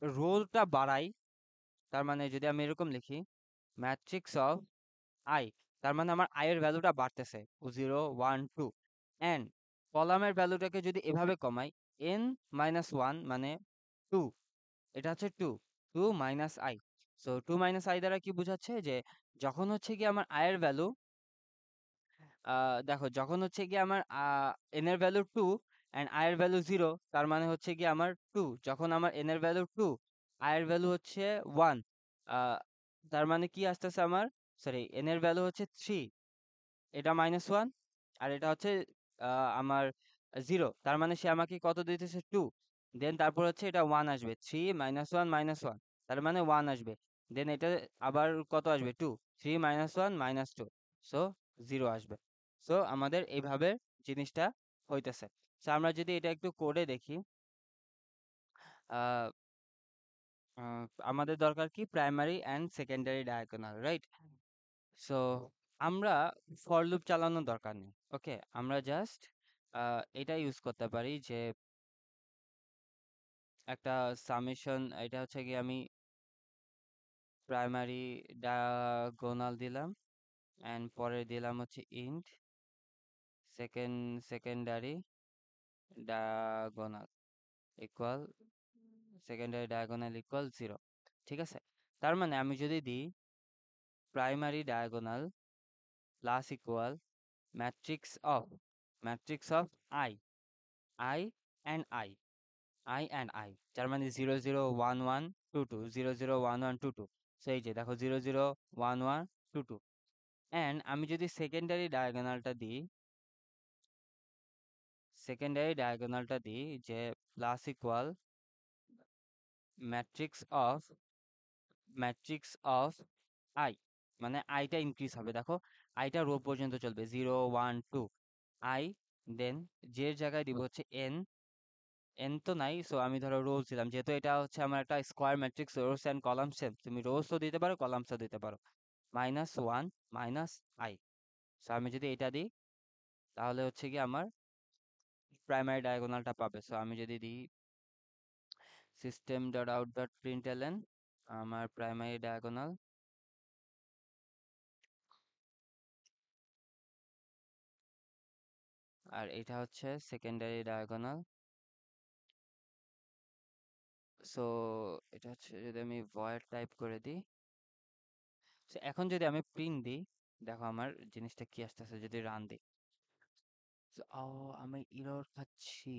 রোলটা বাড়াই, তার মানে যদি আমি এরকম লিখি ম্যাট্রিক্স অফ আই, তার মানে আমার আই এর ভ্যালুটা বাড়তেছে 0 1 2, এন্ড কলামের ভ্যালুটাকে যদি এভাবে কমাই, n মাইনাস ওয়ান মানে 2, এটা হচ্ছে 2, 2 minus I. So 2 minus I দ্বারা কি বোঝাচ্ছে, যে যখন হচ্ছে কি আমার আয়ের ভ্যালু, দেখো যখন হচ্ছে কি আমার n এর ভ্যালু 2 এন্ড i এর ভ্যালু 0, তার মানে হচ্ছে কি আমার 2, যখন আমার n এর ভ্যালু 2, i এর ভ্যালু হচ্ছে 1, তার মানে কি আসতেছে আমার, সরি n এর ভ্যালু হচ্ছে 3, এটা মাইনাস ওয়ান, আর এটা হচ্ছে আমার 0, তার মানে সে আমাকে কত দিতেছে 2। দেন তারপর হচ্ছে এটা 1 আসবে, 3 মাইনাস ওয়ান মাইনাস ওয়ান, তার মানে 1 আসবে। দেন এটা আবার কত আসবে, 2, 3 মাইনাস ওয়ান মাইনাস 2, সো 0 আসবে। সো আমাদের এইভাবে জিনিসটা হইতেছে। সো আমরা যদি এটা একটু কোডে দেখি, আহ আমাদের দরকার কি primary and secondary diagonal, right? So আমরা ফর লুপ চালানোর দরকার নেই, ওকে? আমরা জাস্ট এটা ইউজ করতে পারি যে একটা সামেশন, এটা হচ্ছে কি আমি প্রাইমারি ডায়াগোনাল দিলাম, এন্ড পরে দিলাম হচ্ছে int secondary diagonal equal, secondary diagonal equal 0, ঠিক আছে? তার মানে আমি যদি দিই primary diagonal plus equal matrix of I, I and I, I and I, যার মানে 0 0 1 1 2 2, 0 0 1 1 2 2। সো এই যে দেখো 0 0 1 1 2 2, অ্যান্ড আমি যদি সেকেন্ডারি ডায়াগোনালটা দিই যে plus equal matrix of matrix of, I, মানে আইটা ইনক্রিজ হবে, দেখো আইটা রো পর্যন্ত চলবে 0 1 2 আই, দেন যে জায়গায় দিব হচ্ছে এন, এন তো নাই, সো আমি ধরো রোজ দিলাম, যেহেতু এটা হচ্ছে আমার একটা square matrix, rows and column same, তুমি রোসও দিতে পারো কলামসও দিতে পারো, minus one minus I. So আমি যদি এটা দিই, তাহলে হচ্ছে কি আমার প্রাইমারি ডায়াগোনালটা পাবে। সো আমি যদি দিই সিস্টেম ডট আউট ডট প্রিন্টএলএন আমার প্রাইমারি ডায়াগোনাল, আর এটা হচ্ছে সেকেন্ডারি ডায়াগোনাল। সো এটা হচ্ছে যদি আমি ভয়েড টাইপ করে দিই, সো এখন যদি আমি প্রিন্ট দিই, দেখো আমার জিনিসটা কি আসতেছে যদি রান দিই। So, আমি ইরর খাচ্ছি,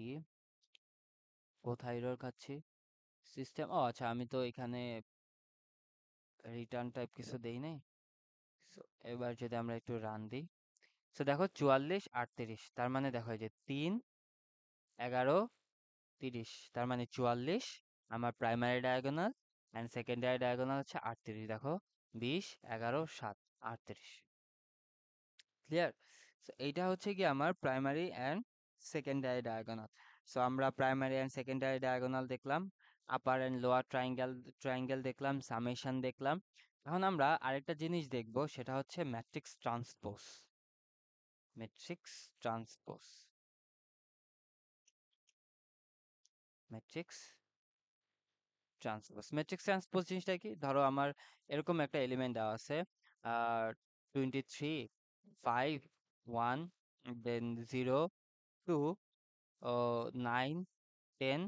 কোথায় ইরর খাচ্ছি, সিস্টেম, আচ্ছা আমি তো এখানে রিটার্ন টাইপ কিছু দেই নাই। So, এবার যদি আমরা একটু রান দিই, সো দেখো 44 38, তার মানে দেখো এই যে 3 11 30, তার মানে 44 আমার primary diagonal, and secondary diagonal হচ্ছে 38, দেখো 20 11 7 38, ক্লিয়ার? সো এইটা হচ্ছে কি আমার primary and secondary diagonal. So আমরা প্রাইমারি অ্যান্ড সেকেন্ডারি ডায়াগোনাল দেখলাম, আপার অ্যান্ড লোয়ার ট্রায়াঙ্গেল দেখলাম, সামেশন দেখলাম। এখন আমরা আরেকটা জিনিস দেখব, সেটা হচ্ছে matrix transpose matrix matrix transpose জিনিসটা কি, ধরো আমার এরকম একটা এলিমেন্ট দেওয়া আছে, 23 5 1, দেন 0 2 9 10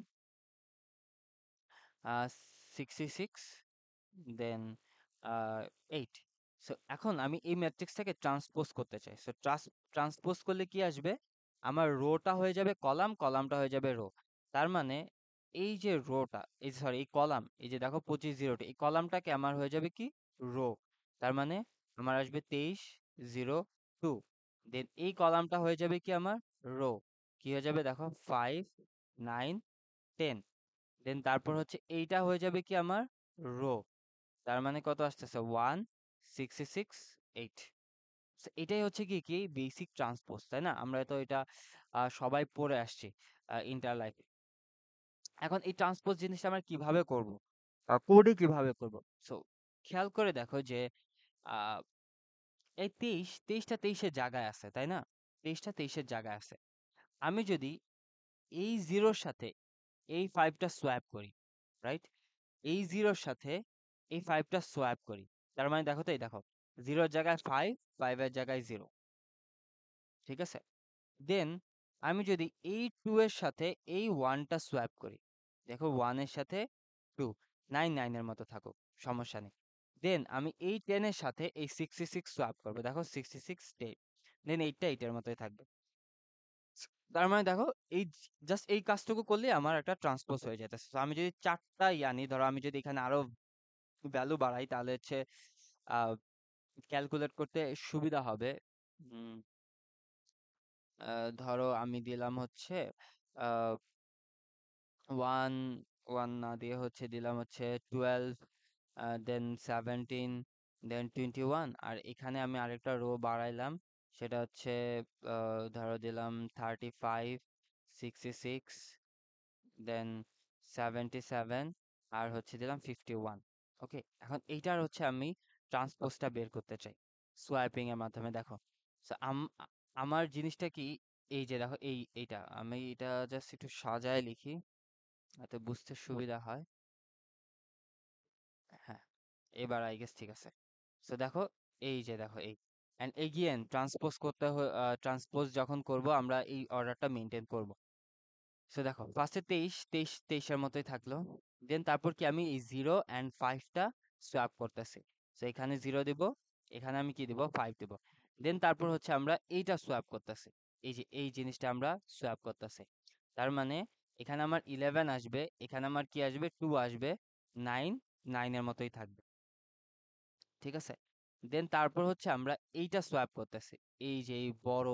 66, দেন 8। সো এখন আমি এই ম্যাট্রিক্সটাকে ট্রান্সপোজ করতে চাই। সো ট্রান্সপোজ করলে কি আসবে, আমার রোটা হয়ে যাবে কলাম, কলামটা হয়ে যাবে রো। তার মানে এই যে রোটা, এই সরি এই কলাম, এই যে দেখো 25 0টা, এই কলামটাকে আমার হয়ে যাবে কি রো। তার মানে আমার আসবে 23 0 2, দেন এই কলামটা হয়ে যাবে কি আমার রো, কি হয়ে যাবে দেখো 5 9 10, দেন তারপর হচ্ছে এইটা হয়ে যাবে কি আমার রো, তার মানে কত আসতেছে 166.8। এটাই হচ্ছে কি কি বেসিক ট্রান্সপোজ, তাই না? আমরা তো এটা সবাই পড়ে আসছি ইন্টার লাইফে। এখন এই ট্রান্সপোজ জিনিসটা আমরা কিভাবে করব, কোডে কিভাবে করব? সো খেয়াল করে দেখো যে আহ, এই 23টা 23-এর জায়গায় আছে, তাই না? 23টা 23-এর জায়গায় আছে। আমি যদি এই জিরোর সাথে এই 5টা সোয়াপ করি, রাইট? এই জিরোর সাথে এই 5টা সোয়াপ করি, তার মানে দেখো তো, এই দেখো, জিরোর জায়গায় 5, 5-এর জায়গায় 0, ঠিক আছে? দেন আমি যদি এই 2 এর সাথে এই 1টা সোয়াপ করি, দেখো 1 এর সাথে 2, 9 9 এর মতো থাকুক, সমস্যা নেই। দেন আমি এই 10 এর সাথে এই 66 সোয়াপ করবো, দেখো 66 10, দেন এইটা এইটার মতোই থাকবে। তার মানে দেখো, এই জাস্ট এই কাজটুকু করলে আমার একটা ট্রান্সপোজ হয়ে যেতেছে। So আমি যদি 4টা আনি, ধরো আমি যদি এখানে আরো ভ্যালু বাড়াই, তাহলে হচ্ছে ক্যালকুলেট করতে সুবিধা হবে। উম, ধরো আমি দিলাম হচ্ছে আহ 1 1 না দিয়ে হচ্ছে দিলাম হচ্ছে 12, দেন 17, দেন 21, আর এখানে আমি আরেকটা রো বাড়াইলাম, সেটা হচ্ছে ধরো দিলাম 35, 66, দেন 77, আর হচ্ছে দিলাম 51। ওকে, এখন এইটার হচ্ছে আমি ট্রান্সপোজটা বের করতে চাই সোয়াইপিং এর মাধ্যমে। দেখো, So আমার জিনিসটা কি, এই যে দেখো, এইটা আমি এটা জাস্ট একটু সাজায় লিখি, এতে বুঝতে সুবিধা হয়। হ্যাঁ, এবার আই গেস ঠিক আছে। সো দেখো, এই যে দেখো, এই এন্ড এগেইন ট্রান্সপোজ করতে ট্রান্সপোজ যখন করব আমরা এই অর্ডারটা মেনটেন করব। সো দেখো, ফার্স্টে 23-23-23-এর মতোই থাকলো। দেন তারপর কি আমি এই 0 and 5টা সোয়াপ করতেছি। সো এখানে 0 দিব, এখানে আমি কি দিব, 5 দিব। দেন তারপর হচ্ছে আমরা এইটা সোয়াপ করতেছি, এই যে এই জিনিসটা আমরা সোয়াপ করতেছি। তার মানে এখানে আমার 11 আসবে, এখানে আমার কি আসবে, 2 আসবে, 9 9-এর মতোই থাকবে, ঠিক আছে? দেন তারপর হচ্ছে আমরা এইটা সোয়াপ করতেছি, এই যে এই বড়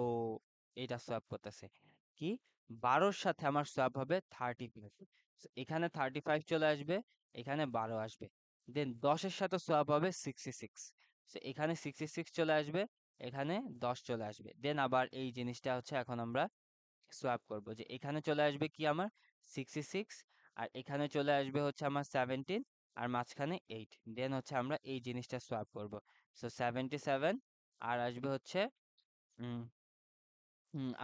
এইটা সোয়াপ করতেছি, কি 12-র সাথে আমার সোয়াপ হবে 35। এখানে 35 চলে আসবে, এখানে 12 আসবে। দেন 10-এর সাথে সোয়াপ হবে 66, এখানে 66 চলে আসবে, এখানে 10 চলে আসবে। দেন আবার এই জিনিসটা হচ্ছে এখন আমরা সোয়াপ করব, যে এখানে চলে আসবে কি আমার 66, আর এখানে চলে আসবে হচ্ছে আমার 17, আর মাঝখানে 8। দেন হচ্ছে আমরা এই জিনিসটা সোয়াপ করব। সো 77, আর আসবে হচ্ছে উম,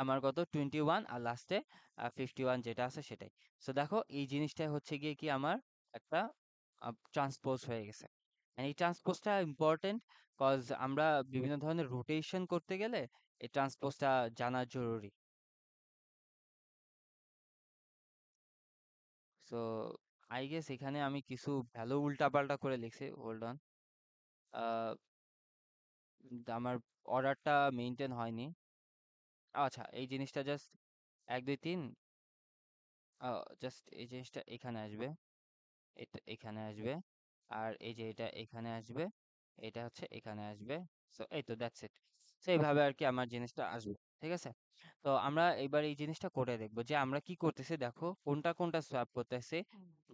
আমার কত 21, আর লাস্টে 51 যেটা আছে সেটাই। সো দেখো, এই জিনিসটাই হচ্ছে গিয়ে কি আমার একটা ট্রান্সপোজ হয়ে গেছে। And এই ট্রান্সপোজটা ইম্পর্টেন্ট, কজ আমরা বিভিন্ন ধরনের রোটেশন করতে গেলে এই ট্রান্সপোজটা জানা জরুরি। সো আই গেস এখানে আমি কিছু ভ্যালু উল্টাপাল্টা করে লিখছি, হোল্ড অন। আমার অর্ডারটা মেনটেন হয়নি। আচ্ছা, এই জিনিসটা জাস্ট 1 2 3, জাস্ট এই জিনিসটা এখানে আসবে, এটা এখানে আসবে, আর এই যে এটা এখানে আসবে, এটা হচ্ছে এখানে আসবে। সো এই তো দ্যাটস ইট। সো এইভাবে আর কি আমার জিনিসটা আসবে, ঠিক আছে? তো আমরা এবার এই জিনিসটা করে দেখবো যে আমরা কি করতেছি, দেখো কোনটা কোনটা সোয়াপ করতেছি।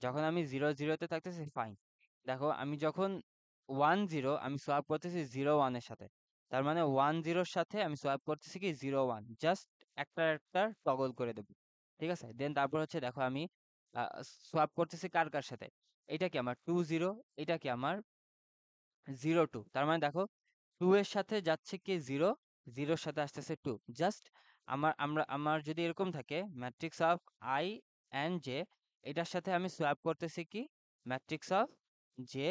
যখন আমি 0 0-তে থাকতেছি, ফাইন। দেখো আমি যখন 1 0 আমি সোয়াপ করতেছি 0 1 এর সাথে, তার মানে 1 0-র সাথে আমি সোয়াপ করতেছি কি 0 1, জাস্ট একটা একটা টগল করে দেবো, ঠিক আছে? দেন তারপর হচ্ছে দেখো আমি সোয়াপ করতেছি কার কার সাথে, এটা কি আমার 2 0, এটা কি আমার 0 2, তার মানে দেখো 2 এর সাথে যাচ্ছে কি 0, 0-র সাথে আসতেছে 2, জাস্ট আমার যদি এরকম থাকে matrix of I and J, এটার সাথে আমি সোয়াপ করতেছি কি matrix of J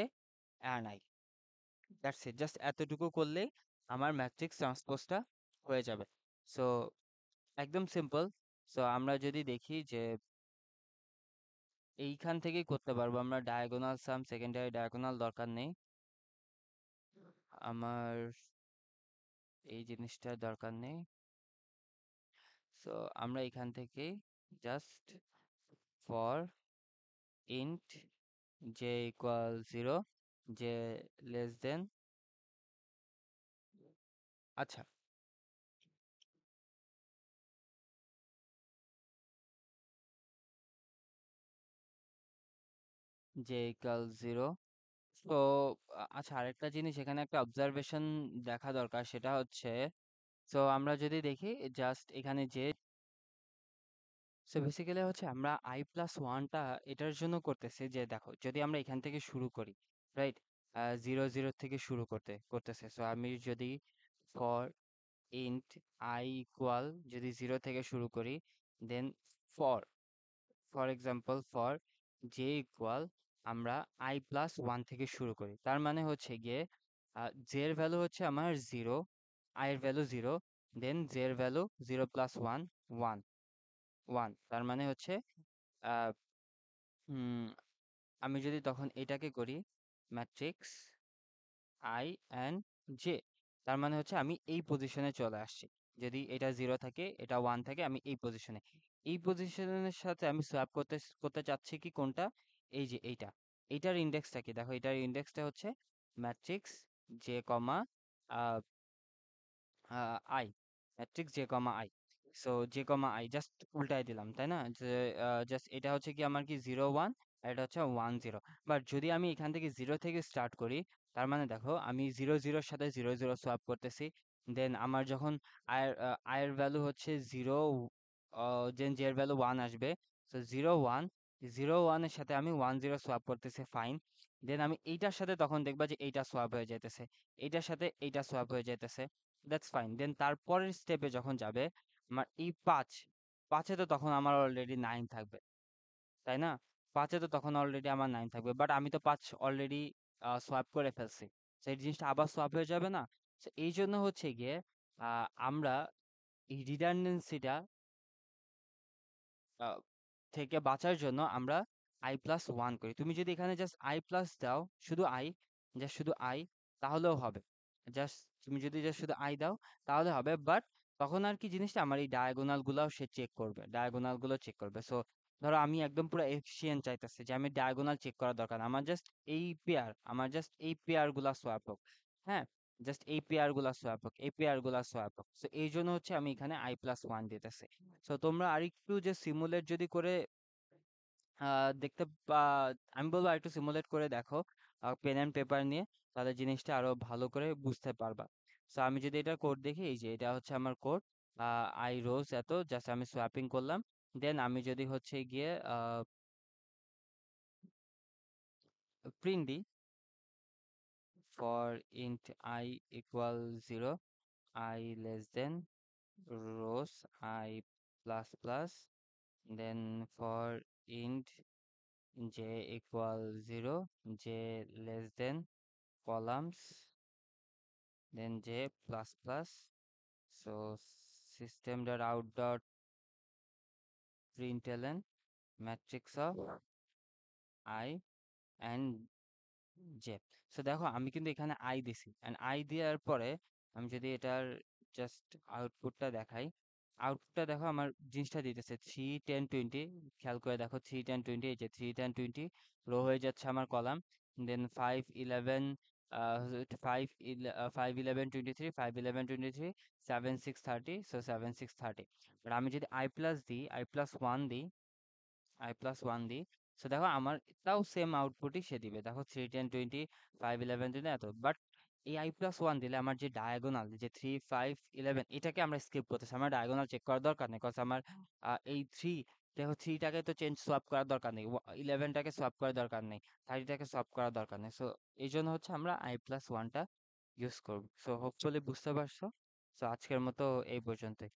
and I, that's it. Just এতটুকু করলেই আমার ম্যাট্রিক্স ট্রান্সপোজটা হয়ে যাবে। সো একদম সিম্পল। সো আমরা যদি দেখি যে এইখান থেকেই করতে পারবো আমরা, ডায়াগোনাল সাম, সেকেন্ডারি ডায়াগোনাল দরকার নেই আমার, এই জিনিসটার দরকার নেই। সো আমরা এখান থেকে just for int j equal 0, j less দেন, আচ্ছা, জে ইকুয়াল 0, তো আচ্ছা, আরেকটা জিনিস এখানে একটা অবজারভেশন দেখা দরকার, সেটা হচ্ছে তো আমরা যদি দেখি জাস্ট এখানে যে সো বেসিক্যালি হচ্ছে আমরা i+1টা এটার জন্য করতেছি যে দেখো যদি আমরা এখান থেকে শুরু করি, রাইট, 0 0 থেকে শুরু করতেছে। সো আমি যদি ফর ইন্ট i ইকুয়াল যদি 0 থেকে শুরু করি, then for for example for j equal আমরা i+1 থেকে শুরু করি, তার মানে হচ্ছে গিয়ে j এর ভ্যালু হচ্ছে আমার 0, i এর ভ্যালু 0, দেন j এর ভ্যালু 0 + 1 1 1, তার মানে হচ্ছে আহ, উম, আমি যদি তখন এটাকে করি ম্যাট্রিক্স i and j, তার মানে হচ্ছে আমি এই পজিশনে চলে আসছি। যদি এটা 0 থাকে, এটা 1 থাকে, আমি এই পজিশনে, এই পজিশনের সাথে আমি সোয়াপ করতে করতে চাচ্ছি কি কোনটা, এই যে এইটার ইন্ডেক্সটা কি দেখো, এটার ইন্ডেক্সটা হচ্ছে matrix j comma I, matrix J comma I. So J comma I just উল্টাই দিলাম, তাই না, যে জাস্ট এটা হচ্ছে কি আমার কি 0 1, আর এটা হচ্ছে 1 0। বাট যদি আমি এখান থেকে 0 থেকে স্টার্ট করি, তার মানে দেখো আমি 0 0 সাথে 0 0 সোয়াপ করতেছি। দেন আমার যখন আয়ের ভ্যালু হচ্ছে 0, দেন জে এর ভ্যালু 1 আসবে। সো 0 1, 0 1 এর সাথে আমি 1 0 সোয়াপ করতেছি, ফাইন। দেন আমি এইটার সাথে তখন দেখবা যে এইটা সোয়াপ হয়ে যাইতেছে, এইটার সাথে এইটা সোয়াপ হয়ে যাইতেছে, দ্যাটস ফাইন। দেন তারপরের স্টেপে যখন যাবে আমার এই 5, 5-এ তো তখন আমার অলরেডি 9 থাকবে, তাই না, 5-এ তো তখন অলরেডি আমার 9 থাকবে, বাট আমি তো 5 অলরেডি সোয়াপ করে ফেলছি, সেই জিনিসটা আবার সোয়াপ হয়ে যাবে না। তো এই জন্য হচ্ছে গিয়ে আমরা এই রিডান্ডেন্সিটা থেকে বাঁচার জন্য আমরা i+1 করি। তুমি যদি এখানে জাস্ট i প্লাস দাও, শুধু i, জাস্ট শুধু i, তাহলেও হবে। জাস্ট তুমি যদি জাস্ট শুধু i দাও তাহলে হবে, বাট তখন আর কি জিনিসটা আমার এই ডায়াগোনাল গুলাও সে চেক করবে, ডায়াগোনাল গুলো চেক করবে। সো ধরো আমি একদম পুরো এফিসিয়েন্ট চাইতেছি যে আমি ডায়াগোনাল চেক করার দরকার না, আমার জাস্ট এই পেয়ার, আমার জাস্ট এই পেয়ার গুলা সোয়াপ হোক, হ্যাঁ, জাস্ট এই পেয়ার গুলা সোয়াপ হোক, এই পেয়ার গুলা সোয়াপ হোক। তো এই জন্য হচ্ছে আমি এখানে i+1 দিতেছি। সো তোমরা আরেকটু যে সিমুলেট যদি করে দেখতে পা, আমি বলবো একটু সিমুলেট করে দেখো পেন এন্ড পেপার নিয়ে, তাহলে জিনিসটা আরো ভালো করে বুঝতে পারবা। সো আমি যদি এটা কোড দেখি, এই যে এটা হচ্ছে আমার কোড, আই রোজ এত, জাস্ট আমি সোয়াপিং করলাম। দেন আমি যদি হচ্ছে গিয়ে প্রিন্ট দিই for int I equal 0, I less than rows I plus plus, then for int j equal 0, j less than columns, then j plus plus. So system dot out dot println matrix of I and j. So দেখো আমি কিন্তু এখানে I দিছি, and I দেওয়ার পরে আমি যদি এটার জাস্ট আউটপুটটা দেখাই, আউটপুটটা দেখো আমার জিনিসটা দিতেছে 3 10 20, খেয়াল করে দেখো 3 10 20, এই যে 3 10 20 রো হয়ে যাচ্ছে আমার কলাম, দেন 5 11 5 11 23, 5 11 23, 7 6 30, সো 7 6 30। আর আমি যদি i+1 দিই, i+1 দিই, সো দেখো আমার তাও সেম আউটপুটই সে দিবে, দেখো 3 10 20 5 11 20 এত। বাট এই i+1 দিলে আমার যে ডায়াগোনাল যে 3 5 11, এটাকে আমরা স্কিপ করতেছি, আমার ডায়াগোনাল চেক করার দরকার নেই, কজ আমার এই দেখো 3টাকে তো চেঞ্জ সোয়াপ করার দরকার নেই, 11টাকে সোয়াপ করার দরকার নেই, 30টাকে সোয়াপ করার দরকার নেই। সো এই জন্য হচ্ছে আমরা i+1টা ইউজ করব। সো হোপফুলি বুঝতে পারছো। সো আজকের মতো এই পর্যন্তই।